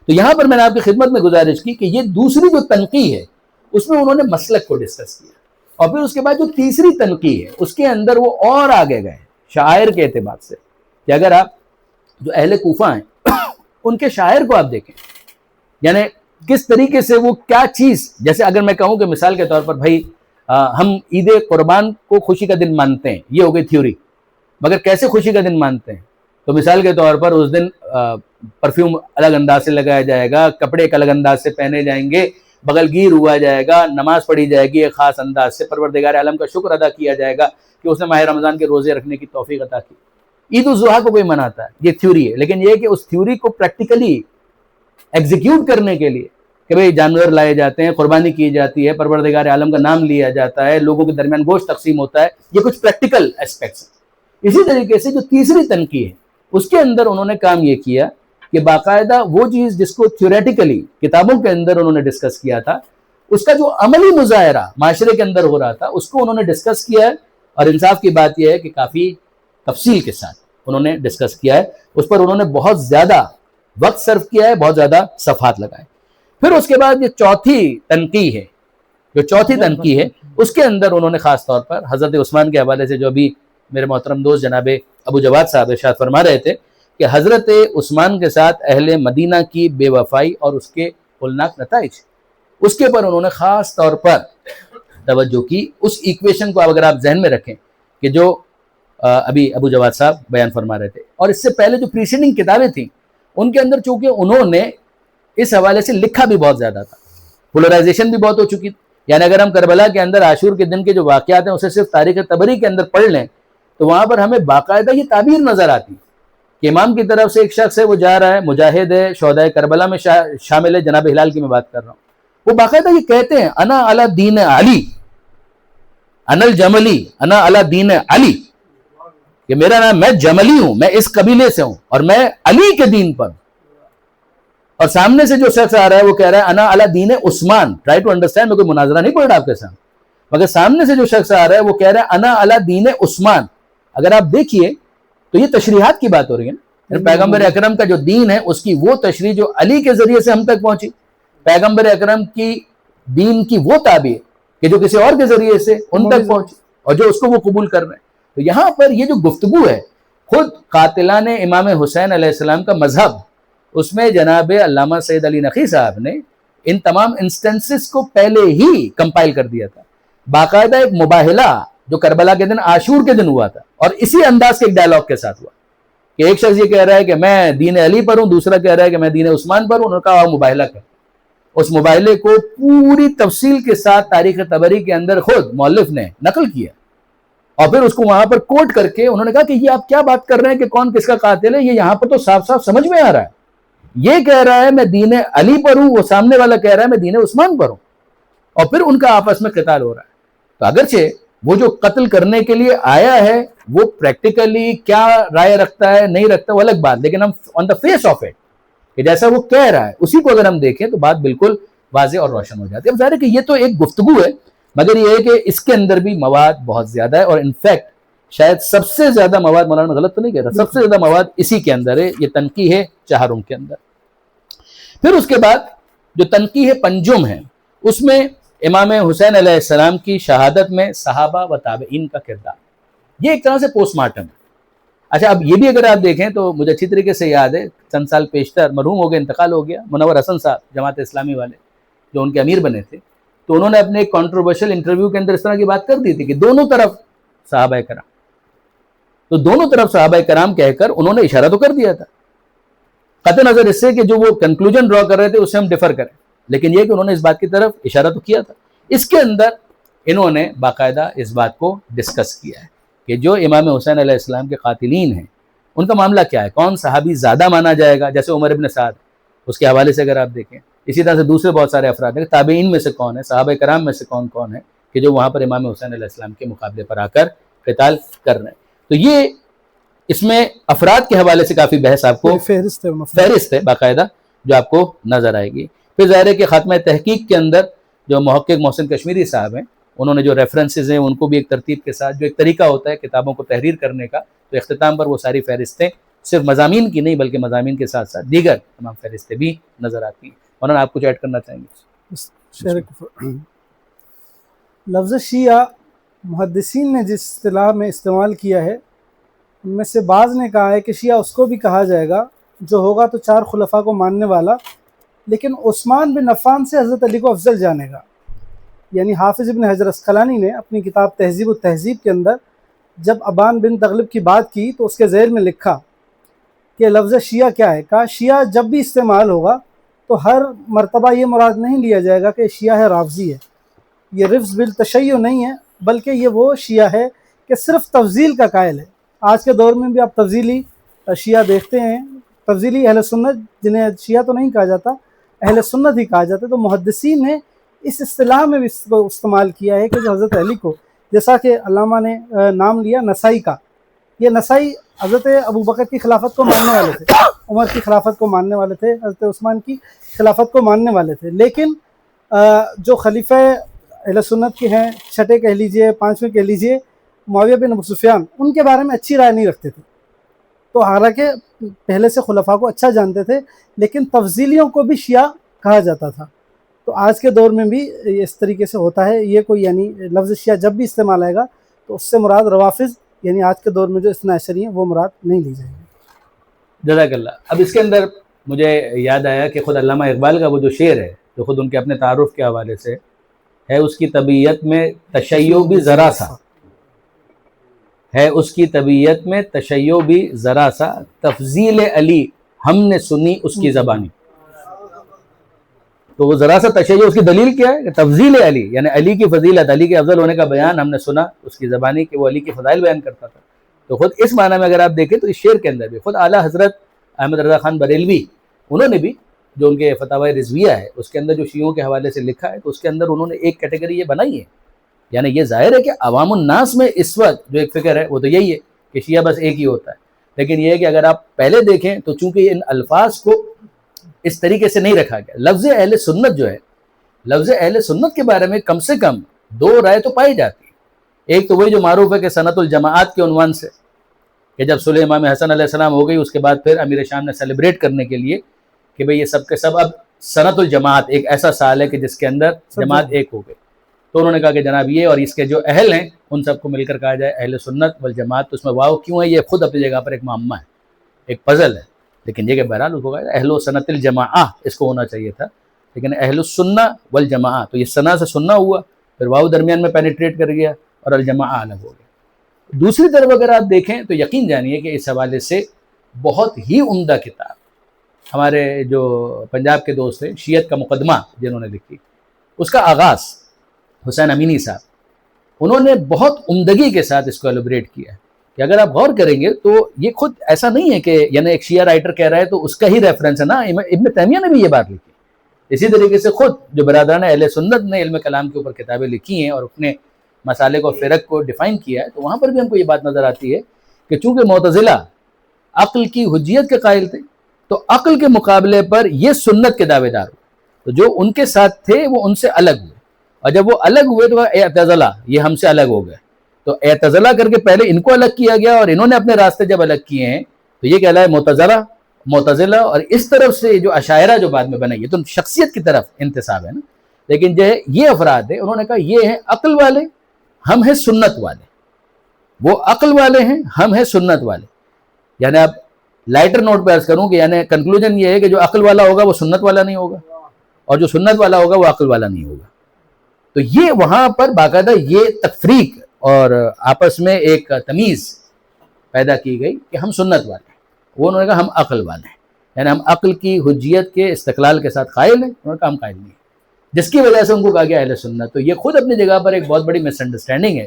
تو یہاں پر میں نے آپ کی خدمت میں گزارش کی کہ یہ دوسری جو تنقیح ہے اس میں انہوں نے مسلک کو ڈسکس کیا، اور پھر اس کے بعد جو تیسری تنقیح ہے اس کے اندر وہ اور آگے گئے شاعر کے اعتبار سے کہ اگر آپ جو اہل کوفہ ہیں ان کے شاعر کو آپ دیکھیں، یعنی کس طریقے سے وہ کیا چیز، جیسے اگر میں کہوں کہ مثال کے طور پر بھائی ہم عید قربان کو خوشی کا دن مانتے ہیں، یہ ہو گئی تھیوری، مگر کیسے خوشی کا دن مانتے ہیں؟ تو مثال کے طور پر اس دن پرفیوم الگ انداز سے لگایا جائے گا، کپڑے ایک الگ انداز سے پہنے جائیں گے، بغل گیر ہوا جائے گا، نماز پڑھی جائے گی ایک خاص انداز سے، پروردگار عالم کا شکر ادا کیا جائے گا کہ اس نے ماہ رمضان کے روزے رکھنے کی توفیق عطا کی. عید الاضحیٰ کو کوئی مناتا ہے، یہ تھیوری ہے، لیکن یہ کہ اس تھیوری کو پریکٹیکلی ایگزیکیوٹ کرنے کے لیے کہ بھئی جانور لائے جاتے ہیں، قربانی کی جاتی ہے، پروردگار عالم کا نام لیا جاتا ہے، لوگوں کے درمیان گوشت تقسیم ہوتا ہے، یہ کچھ پریکٹیکل اسپیکٹس ہیں. اسی طریقے سے جو تیسری تنقیح ہے اس کے اندر انہوں نے کام یہ کیا کہ باقاعدہ وہ چیز جس کو تھیوریٹیکلی کتابوں کے اندر انہوں نے ڈسکس کیا تھا، اس کا جو عملی مظاہرہ معاشرے کے اندر ہو رہا تھا اس کو انہوں نے ڈسکس کیا ہے، اور انصاف کی بات یہ ہے کہ کافی تفصیل کے ساتھ انہوں نے ڈسکس کیا ہے، اس پر انہوں نے بہت زیادہ وقت صرف کیا ہے، بہت زیادہ صفحات لگائے۔ پھر اس کے بعد یہ چوتھی تنقیح ہے، جو چوتھی تنقیح ہے اس کے اندر انہوں نے خاص طور پر حضرت عثمان کے حوالے سے، جو ابھی میرے محترم دوست جناب ابو جواد صاحب ارشاد فرما رہے تھے کہ حضرت عثمان کے ساتھ اہل مدینہ کی بے وفائی اور اس کے ہولناک نتائج، اس کے پر انہوں نے خاص طور پر توجہ کی۔ اس ایکویشن کو اگر آپ ذہن میں رکھیں کہ جو ابھی ابو جواد صاحب بیان فرما رہے تھے، اور اس سے پہلے جو پریسیڈنگ کتابیں تھیں ان کے اندر چونکہ انہوں نے اس حوالے سے لکھا بھی بہت زیادہ تھا، پولرائزیشن بھی بہت ہو چکی تھی۔ یعنی اگر ہم کربلا کے اندر عاشور کے دن کے جو واقعات ہیں اسے صرف تاریخ طبری کے اندر پڑھ لیں تو وہاں پر ہمیں باقاعدہ یہ تعبیر نظر آتی کہ امام کی طرف سے ایک شخص ہے، وہ جا رہا ہے، مجاہد ہے، شہدائے کربلا میں شامل ہے، جناب ہلال کی میں بات کر رہا ہوں، وہ باقاعدہ یہ کہتے ہیں انا علی دین علی، انا الجملی، انا علی دین علی، کہ میرا نام، میں جملی ہوں، میں اس قبیلے سے ہوں اور میں علی کے دین پر ہوں۔ اور سامنے سے جو شخص آ رہا ہے وہ کہہ رہا ہے انا علی دین عثمان، ٹرائی ٹو انڈرسٹینڈ، میں کوئی مناظرہ نہیں پڑھ رہا آپ کے سامنے، مگر سامنے سے جو شخص آ رہا ہے وہ کہہ رہا ہے انا علی دین عثمان۔ اگر آپ دیکھیے تو یہ تشریحات کی بات ہو رہی ہے نا، پیغمبر اکرم کا جو دین ہے اس کی وہ تشریح جو علی کے ذریعے سے ہم تک پہنچی، پیغمبر اکرم کی دین کی وہ تعبیر کہ جو کسی اور کے ذریعے سے ان تک پہنچی اور جو اس کو وہ قبول کر رہے ہیں۔ تو یہاں پر یہ جو گفتگو ہے، خود قاتلان امام حسین علیہ السلام کا مذہب، اس میں جناب علامہ سید علی نقی صاحب نے ان تمام انسٹنسز کو پہلے ہی کمپائل کر دیا تھا۔ باقاعدہ ایک مباہلہ جو کربلا کے دن عاشور کے دن ہوا تھا، اور اسی انداز کے ایک ڈائلاگ کے ساتھ ہوا کہ ایک شخص یہ کہہ رہا ہے کہ میں دین علی پر ہوں، دوسرا کہہ رہا ہے کہ میں دین عثمان پر ہوں، انہوں نے کہا مباہلہ کر۔ اس مباہلے کو پوری تفصیل کے ساتھ تاریخ طبری کے اندر خود مؤلف نے نقل کیا، اور پھر اس کو وہاں پر کوٹ کر کے انہوں نے کہا کہ یہ آپ کیا بات کر رہے ہیں کہ کون کس کا قاتل ہے، یہ یہاں پر تو صاف صاف سمجھ میں آ رہا ہے، یہ کہہ رہا ہے میں دین علی پر ہوں، وہ سامنے والا کہہ رہا ہے میں دین عثمان پر ہوں، اور پھر ان کا آپس میں قتال ہو رہا ہے۔ تو اگرچہ وہ جو قتل کرنے کے لیے آیا ہے وہ پریکٹیکلی کیا رائے رکھتا ہے نہیں رکھتا وہ الگ بات، لیکن ہم آن دا فیس آف اٹ کہ جیسا وہ کہہ رہا ہے اسی کو اگر ہم دیکھیں تو بات بالکل واضح اور روشن ہو جاتی ہے۔ اب ظاہر ہے کہ یہ تو ایک گفتگو ہے، مگر یہ ہے کہ اس کے اندر بھی مواد بہت زیادہ ہے، اور انفیکٹ شاید سب سے زیادہ مواد، مولانا غلط تو نہیں کہتا، سب سے زیادہ مواد اسی کے اندر ہے، یہ تنقیح ہے چہارم کے اندر۔ پھر اس کے بعد جو تنقیح پنجم ہے اس میں امام حسین علیہ السلام کی شہادت میں صحابہ و تابعین کا کردار، یہ ایک طرح سے پوسٹ مارٹم ہے۔ اچھا اب یہ بھی اگر آپ دیکھیں تو مجھے اچھی طریقے سے یاد ہے، چند سال پیشتر مرحوم ہو گئے، انتقال ہو گیا، منور حسن صاحب جماعت اسلامی والے جو ان کے امیر بنے تھے، تو انہوں نے اپنے ایک کنٹروورشل انٹرویو کے اندر اس طرح کی بات کر دی تھی کہ دونوں طرف صحابہ کرام، تو دونوں طرف صحابہ کرام کہہ کر انہوں نے اشارہ تو کر دیا تھا، قطع نظر اس سے کہ جو وہ کنکلوژن ڈرا کر رہے تھے اس سے ہم ڈیفر کریں، لیکن یہ کہ انہوں نے اس بات کی طرف اشارہ تو کیا تھا۔ اس کے اندر انہوں نے باقاعدہ اس بات کو ڈسکس کیا ہے کہ جو امام حسین علیہ السلام کے قاتلین ہیں ان کا معاملہ کیا ہے، کون صحابی زیادہ مانا جائے گا، جیسے عمر ابن سعد اس کے حوالے سے اگر آپ دیکھیں، اسی طرح سے دوسرے بہت سارے افراد ہیں، تابعین میں سے کون ہے، صحابہ کرام میں سے کون کون ہے کہ جو وہاں پر امام حسین علیہ السلام کے مقابلے پر آ کر قتال کر رہے ہیں۔ تو یہ اس میں افراد کے حوالے سے کافی بحث آپ کو فہرست ہے باقاعدہ جو آپ کو نظر آئے گی۔ پھر ظاہر ہے کہ خاتمہ تحقیق کے اندر جو محقق محسن کشمیری صاحب ہیں انہوں نے جو ریفرنسز ہیں ان کو بھی ایک ترتیب کے ساتھ، جو ایک طریقہ ہوتا ہے کتابوں کو تحریر کرنے کا، تو اختتام پر وہ ساری فہرستیں صرف مضامین کی نہیں بلکہ مضامین کے ساتھ ساتھ دیگر تمام فہرستیں بھی نظر آتی ہیں۔ مولانا آپ کچھ ایڈ کرنا چاہیں گے؟ لفظ شیعہ محدثین نے جس اصطلاح میں استعمال کیا ہے ان میں سے بعض نے کہا ہے کہ شیعہ اس کو بھی کہا جائے گا جو ہوگا تو چار خلفاء کو ماننے والا لیکن عثمان بن عفان سے حضرت علی کو افضل جانے گا۔ یعنی حافظ ابن حجر عسقلانی نے اپنی کتاب تہذیب التہذیب کے اندر جب ابان بن تغلب کی بات کی تو اس کے ذیل میں لکھا کہ لفظ شیعہ کیا ہے، کہا شیعہ جب بھی استعمال ہوگا تو ہر مرتبہ یہ مراد نہیں لیا جائے گا کہ شیعہ ہے رافضی ہے، یہ رفض بالتشیع نہیں ہے بلکہ یہ وہ شیعہ ہے کہ صرف تفضیل کا قائل ہے۔ آج کے دور میں بھی آپ تفضیلی شیعہ دیکھتے ہیں، تفضیلی اہل سنت جنہیں شیعہ تو نہیں کہا جاتا، اہل سنت ہی کہا جاتا ہے۔ تو محدثین نے اس اصطلاح میں بھی اس کو استعمال کیا ہے کہ جو حضرت علی کو، جیسا کہ علامہ نے نام لیا نسائی کا، یہ نسائی حضرت ابو بکر کی خلافت کو ماننے والے تھے، عمر کی خلافت کو ماننے والے تھے، حضرت عثمان کی خلافت کو ماننے والے تھے، لیکن جو خلیفہ اہل سنت کے ہیں، چھٹے کہہ لیجئے، پانچویں کہہ لیجئے، معاویہ بن ابو سفیان، ان کے بارے میں اچھی رائے نہیں رکھتے تھے. تو حالانکہ پہلے سے خلفاء کو اچھا جانتے تھے، لیکن تفضیلیوں کو بھی شیعہ کہا جاتا تھا. تو آج کے دور میں بھی اس طریقے سے ہوتا ہے. یہ کوئی یعنی لفظ شیعہ جب بھی استعمال آئے گا تو اس سے مراد روافض یعنی آج کے دور میں جو اثنا عشری ہیں وہ مراد نہیں لی جائے گی. جزاک اللہ. اب اس کے اندر مجھے یاد آیا کہ خود علامہ اقبال کا وہ جو شعر ہے جو خود ان کے اپنے تعارف کے حوالے سے ہے، اس کی طبیعت میں تشیع بھی ذرا سا ہے، اس کی طبیعت میں تشیع بھی ذرا سا، تفضیل علی ہم نے سنی اس کی زبانی. تو وہ ذرا سا تشیع، اس کی دلیل کیا ہے کہ تفضیل علی یعنی علی کی فضیلت، علی کے افضل ہونے کا بیان ہم نے سنا اس کی زبانی کہ وہ علی کی فضائل بیان کرتا تھا. تو خود اس معنی میں اگر آپ دیکھیں تو اس شعر کے اندر بھی خود اعلیٰ حضرت احمد رضا خان بریلوی انہوں نے بھی جو ان کے فتاوی رضویہ ہے اس کے اندر جو شیعوں کے حوالے سے لکھا ہے تو اس کے اندر انہوں نے ایک کیٹیگری یہ بنائی ہے. یعنی یہ ظاہر ہے کہ عوام الناس میں اس وقت جو ایک فکر ہے وہ تو یہی ہے کہ شیعہ بس ایک ہی ہوتا ہے، لیکن یہ ہے کہ اگر آپ پہلے دیکھیں تو چونکہ ان الفاظ کو اس طریقے سے نہیں رکھا گیا. لفظ اہل سنت جو ہے، لفظ اہل سنت کے بارے میں کم سے کم دو رائے تو پائی جاتی ہے. ایک تو وہی جو معروف ہے کہ سنت الجماعت کے عنوان سے، کہ جب صلح امام حسن علیہ السلام ہو گئی اس کے بعد پھر امیر شام نے سیلیبریٹ کرنے کے لیے کہ بھئی یہ سب کے سب اب سنت الجماعت ایک ایسا سال ہے کہ جس کے اندر جماعت ایک ہو گئی. تو انہوں نے کہا کہ جناب یہ اور اس کے جو اہل ہیں ان سب کو مل کر کہا جائے اہل سنت والجماعت. تو اس میں واو کیوں ہے یہ خود اپنی جگہ پر ایک معمہ ہے، ایک پزل ہے، لیکن یہ کہ بہرحال اس کو کہا اہل و سنت الجماعہ اس کو ہونا چاہیے تھا، لیکن اہل السنہ والجماعہ تو یہ سنہ سے سنہ ہوا، پھر واو درمیان میں پینیٹریٹ کر گیا اور الجماعہ الگ ہو گیا. دوسری طرف اگر آپ دیکھیں تو یقین جانیے کہ اس حوالے سے بہت ہی عمدہ کتاب ہمارے جو پنجاب کے دوست ہیں شیعت کا مقدمہ جنہوں نے لکھی، اس کا آغاز حسین امینی صاحب انہوں نے بہت عمدگی کے ساتھ اس کو ایلوبریٹ کیا ہے کہ اگر آپ غور کریں گے تو یہ خود ایسا نہیں ہے کہ یعنی ایک شیعہ رائٹر کہہ رہا ہے تو اس کا ہی ریفرنس ہے نا، ابن تیمیہ نے بھی یہ بات لکھی. اسی طریقے سے خود جو برادران اہل سنت نے علم کلام کے اوپر کتابیں لکھی ہیں اور اپنے مسالے کو فرق کو ڈیفائن کیا ہے تو وہاں پر بھی ہم کو یہ بات نظر آتی ہے کہ چونکہ معتزلہ عقل کی حجیت کے قائل تھے تو عقل کے مقابلے پر یہ سنت کے دعوے دار ہوئے، تو جو ان کے ساتھ تھے وہ ان سے الگ ہوئے، اور جب وہ الگ ہوئے تو اعتزلہ یہ ہم سے الگ ہو گئے. تو اعتزلہ کر کے پہلے ان کو الگ کیا گیا اور انہوں نے اپنے راستے جب الگ کیے ہیں تو یہ کہلایا معتزلہ. اور اس طرف سے جو اشاعرہ جو بعد میں بنے یہ تو شخصیت کی طرف انتساب ہے نا، لیکن جو ہے یہ افراد ہے انہوں نے کہا یہ ہیں عقل والے، ہم ہیں سنت والے. وہ عقل والے ہیں، ہم ہیں سنت والے. یعنی اب لائٹر نوٹ پہ عرض کروں کہ یعنی کنکلوژن یہ ہے کہ جو عقل والا ہوگا وہ سنت والا نہیں ہوگا اور جو سنت والا ہوگا وہ عقل والا نہیں ہوگا. تو یہ وہاں پر باقاعدہ یہ تفریق اور آپس میں ایک تمیز پیدا کی گئی کہ ہم سنت والے ہیں، وہ انہوں نے کہا ہم عقل والے ہیں. یعنی ہم عقل کی حجیت کے استقلال کے ساتھ قائل ہیں، انہوں نے کہا ہم قائل نہیں ہیں، جس کی وجہ سے ان کو کہا گیا اہل سنت. تو یہ خود اپنی جگہ پر ایک بہت بڑی مس انڈرسٹینڈنگ ہے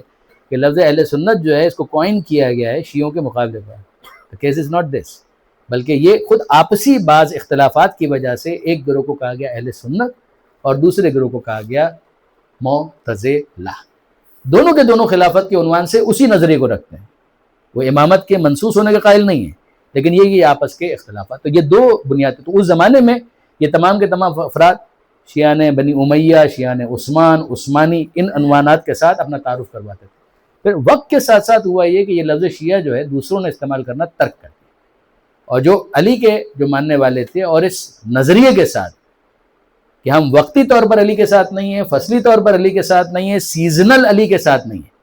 کہ لفظ اہل سنت جو ہے اس کو کوائن کیا گیا ہے شیعوں کے مقابلے پر. The case is not this، بلکہ یہ خود آپسی بعض اختلافات کی وجہ سے ایک گروہ کو کہا گیا اہل سنت اور دوسرے گروہ کو کہا گیا معتزلہ. دونوں کے دونوں خلافت کے عنوان سے اسی نظریے کو رکھتے ہیں، وہ امامت کے منصوص ہونے کے قائل نہیں ہیں، لیکن یہ آپس کے اختلافات. تو یہ دو بنیادی، تو اس زمانے میں یہ تمام کے تمام افراد شیعان بنی امیہ، شیعان عثمان، عثمانی ان عنوانات کے ساتھ اپنا تعارف کرواتے تھے. پھر وقت کے ساتھ ساتھ ہوا یہ کہ یہ لفظ شیعہ جو ہے دوسروں نے استعمال کرنا ترک کر دیا، اور جو علی کے جو ماننے والے تھے اور اس نظریے کے ساتھ کہ ہم وقتی طور پر علی کے ساتھ نہیں ہیں، فصلی طور پر علی کے ساتھ نہیں ہیں، سیزنل علی کے ساتھ نہیں ہیں،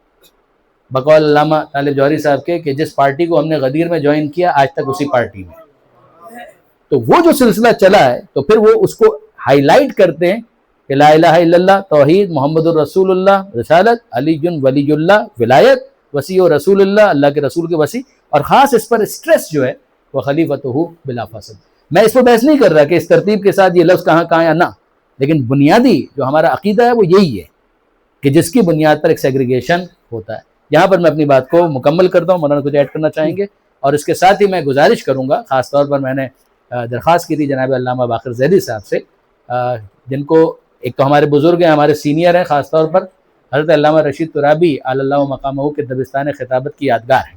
بقول علامہ طالب جوہری صاحب کے کہ جس پارٹی کو ہم نے غدیر میں جوائن کیا آج تک اسی پارٹی میں. تو وہ جو سلسلہ چلا ہے تو پھر وہ اس کو ہائی لائٹ کرتے ہیں کہ لا الہ الا اللہ، توحید، محمد الرسول اللہ، رسالت، علی ولی اللہ، ولایت، وسیع و رسول اللہ، اللہ کے رسول کے وسیع، اور خاص اس پر اسٹریس جو ہے وہ خلیفتہ بلا فاصل. میں اس پر بحث نہیں کر رہا کہ اس ترتیب کے ساتھ یہ لفظ کہاں یا نہ، لیکن بنیادی جو ہمارا عقیدہ ہے وہ یہی ہے کہ جس کی بنیاد پر ایک سیگریگیشن ہوتا ہے. یہاں پر میں اپنی بات کو مکمل کرتا ہوں، مولانا کچھ ایڈ کرنا چاہیں گے؟ اور اس کے ساتھ ہی میں گزارش کروں گا، خاص طور پر میں نے درخواست کی تھی جناب علامہ باقر زیدی صاحب سے، جن کو ایک تو ہمارے بزرگ ہیں، ہمارے سینئر ہیں، خاص طور پر حضرت علامہ رشید ترابی علی اللہ مقامہ کے دبستان خطابت کی یادگار ہیں،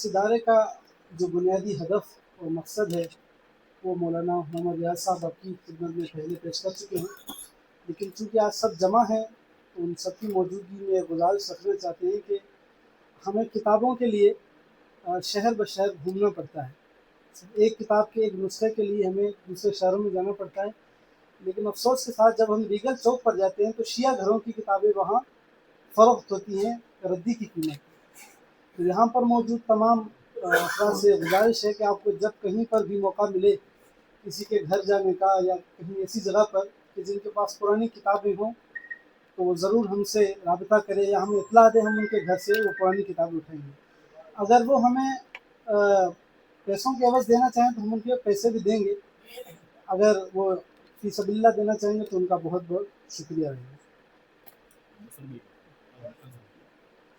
اس ادارے کا جو بنیادی ہدف اور مقصد ہے وہ مولانا محمد ریاض صاحب آپ کی خدمت میں پہلے پیش کر چکے ہیں، لیکن چونکہ آج سب جمع ہیں تو ان سب کی موجودگی میں گزارش رکھنا چاہتے ہیں کہ ہمیں کتابوں کے لیے شہر بشہر گھومنا پڑتا ہے، ایک کتاب کے ایک نسخے کے لیے ہمیں دوسرے شہروں میں جانا پڑتا ہے، لیکن افسوس کے ساتھ جب ہم ریگل چوک پر جاتے ہیں تو شیعہ گھروں کی کتابیں وہاں فروخت ہوتی ہیں ردی کی قیمت۔ تو یہاں پر موجود تمام افراد سے گزارش ہے کہ آپ کو جب کہیں پر بھی موقع ملے کسی کے گھر جانے کا یا کہیں ایسی جگہ پر کہ جن کے پاس پرانی کتابیں ہوں تو وہ ضرور ہم سے رابطہ کرے یا ہمیں اطلاع دیں، ہم ان کے گھر سے وہ پرانی کتابیں اٹھائیں گے۔ اگر وہ ہمیں پیسوں کے عوض دینا چاہیں تو ہم ان کے پیسے بھی دیں گے، اگر وہ فی سبیل اللہ دینا چاہیں گے تو ان کا بہت بہت شکریہ رہے گا۔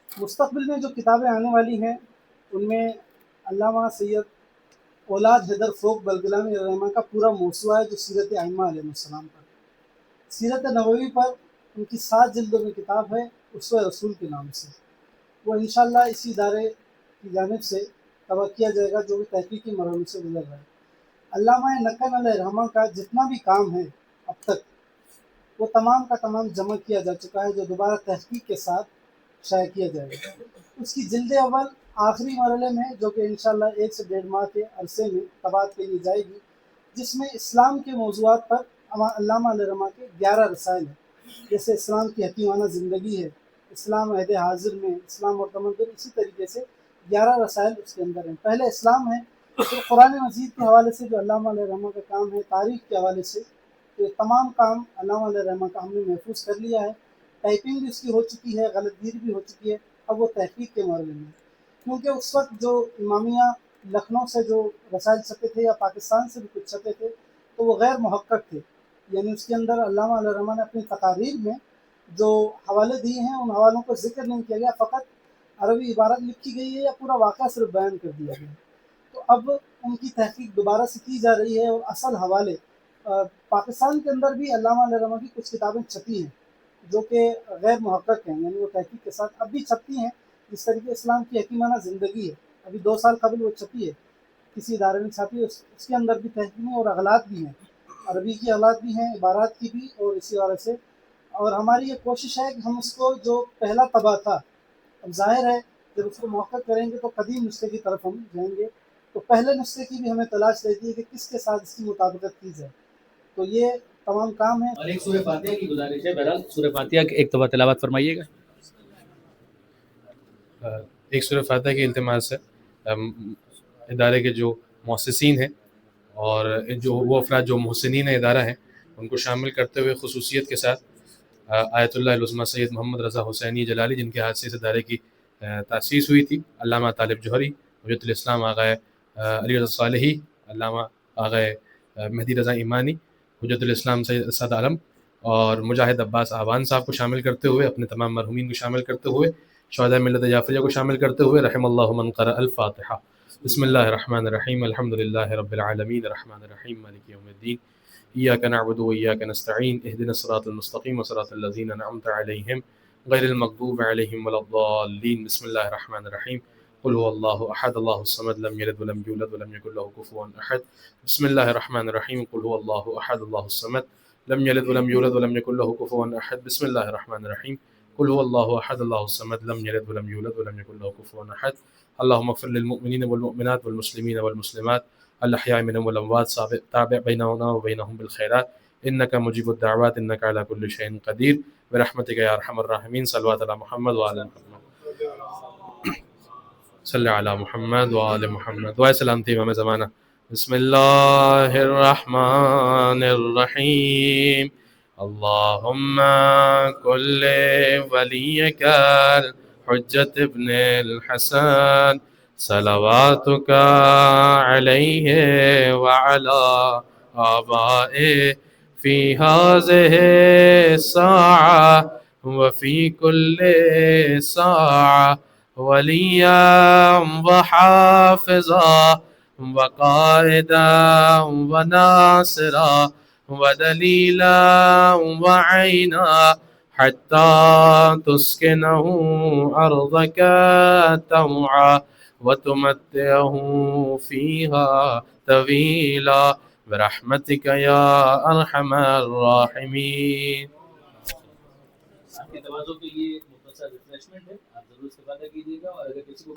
مستقبل میں جو کتابیں آنے والی ہیں ان میں علامہ سید اولاد حیدر فروغ بلگلانی رحمہ کا پورا موسوعہ ہے جو سیرت ائمہ علیہ السلام پر، سیرت نبوی پر ان کی 7 جلدوں میں کتاب ہے اسوہ رسول کے نام سے، وہ انشاءاللہ اسی ادارے کی جانب سے طبع کیا جائے گا جو بھی تحقیقی مرحلے سے گزر رہا ہے۔ علامہ نقن علیہ رحمہ کا جتنا بھی کام ہے اب تک وہ تمام کا تمام جمع کیا جا چکا ہے جو دوبارہ تحقیق کے ساتھ شائع کیا جائے گا۔ اس کی جلد اول آخری مرحلے میں جو کہ انشاءاللہ 1 سے 1.5 ماہ کے عرصے میں طباعت کے لیے جائے گی، جس میں اسلام کے موضوعات پر علامہ علیہ رحمہ کے 11 رسائل ہیں، جیسے اسلام کی حکیمانہ زندگی ہے، اسلام عہد حاضر میں، اسلام اور تمدن، اسی طریقے سے 11 رسائل اس کے اندر ہیں۔ پہلے اسلام ہے، پھر قرآن مجید کے حوالے سے جو علامہ علیہ رحمہ کا کام ہے، تاریخ کے حوالے سے، تو یہ تمام کام علامہ علیہ رحمہ کا ہم نے محفوظ کر لیا ہے، ٹائپنگ بھی اس کی ہو چکی ہے، غلط گیری بھی ہو چکی ہے، اب وہ تحقیق کے مرحلے میں، کیونکہ اس وقت جو امامیہ لکھنؤ سے جو رسائل چھپے تھے یا پاکستان سے بھی کچھ چھپے تھے تو وہ غیر محقق تھے، یعنی اس کے اندر علامہ علیہ رحمہ نے اپنی تقاریر میں جو حوالے دیے ہیں ان حوالوں کو ذکر نہیں کیا گیا، فقط عربی عبارت لکھی گئی ہے یا پورا واقعہ صرف بیان کر دیا گیا۔ تو اب ان کی تحقیق دوبارہ سے کی جا رہی ہے اور اصل حوالے پاکستان کے اندر بھی علامہ علیہ رحمہ کی کچھ کتابیں چھپی ہیں جو کہ غیر محقق ہیں، یعنی وہ تحقیق کے ساتھ اب بھی چھپتی ہیں، جس طریقے اسلام کی حکیمانہ زندگی ہے، ابھی 2 سال قبل وہ چھپی ہے، کسی ادارے میں چھپی ہے، اس کے اندر بھی تحقیقیں اور اغلاط بھی ہیں، عربی کی اغلاط بھی ہیں، عبارات کی بھی، اور اسی وجہ سے اور ہماری یہ کوشش ہے کہ ہم اس کو جو پہلا طبع تھا، اب ظاہر ہے جب اس کو محقق کریں گے تو قدیم نسخے کی طرف ہم جائیں گے، تو پہلے نسخے کی بھی ہمیں تلاش رہتی ہے کہ کس کے ساتھ اس کی مطابقت کی جائے، تو یہ تمام کام ہے۔ اور ایک سورہ فاتحہ کی گزارش ہے، بہرحال سورہ فاتحہ کی ایک دفعہ تلاوت فرمائیے گا۔ ایک سورہ فاتحہ کی التماس ہے ادارے کے جو مؤسسین ہیں اور جو وہ افراد جو محسنین ادارہ ہیں ان کو شامل کرتے ہوئے خصوصیت کے ساتھ آیت اللہ العظمیٰ سید محمد رضا حسینی جلالی جن کے ہاتھ سے اس ادارے کی تأسیس ہوئی تھی، علامہ طالب جوہری، حجت الاسلام آغا علی رضا صالحی، علامہ آغا مہدی رضا ایمانی، حجت الاسلام سید اسد عالم اور مجاہد عباس آبان صاحب کو شامل کرتے ہوئے، اپنے تمام مرحومین کو شامل کرتے ہوئے، شہداء ملت جعفریہ کو شامل کرتے ہوئے، رحم اللہ من قرأ الفاتحہ۔ بسم اللہ الرحمن الرحیم، الحمد للہ رب العالمین، الرحمن الرحیم، مالک یوم الدین، ایاک نعبد و ایاک نستعین، اہدنا الصراط المستقیم صراط الذین انعمت علیہم غیر المغضوب علیہم ولا الضالین۔ بسم اللہ الرحمن الرحیم، قل هو اللہ احد اللہ الصمد لم یلد ولم یولد ولم یکن له کفوا احد۔ بسم اللہ الرحمن الرحیم، قل هو اللہ احد اللہ الصمد لم یلد ولم یولد ولم یکن له کفوا احد۔ بسم اللہ الرحمن الرحیم، قل هو اللہ احد اللہ الصمد لم یلد ولم یولد ولم یکن له کفوا احد۔ اللهم اغفر للمؤمنین والمؤمنات والمسلمین والمسلمات الاحیاء منهم والاموات، تابع بیننا وبینهم بالخیرات انک مجیب الدعوات انک علی کل شیء قدیر برحمتک یا ارحم الراحمین۔ صلوات علی محمد وعلی محمد، صلی علی محمد وعلی محمد۔ دعائے سلامتی امام زمانہ۔ بسم اللہ الرحمن الرحیم، اللہم کل ولیک الحجت ابن الحسن صلواتک علیہ وعلی آبائہ فی هذه الساعة وفی کل ساعة ولیا وحافظا وقائدا وناصرا ودلیلا وعینا حتی تسکنہ ارضک طوعا وتمتعه فيها طويلا برحمتك يا أرحم الراحمين. آپ کے توازوں کے لیے مختصر ریفریشمنٹ ہے، آپ ضرور استفادہ کیجیے گا، اور اگر کسی کو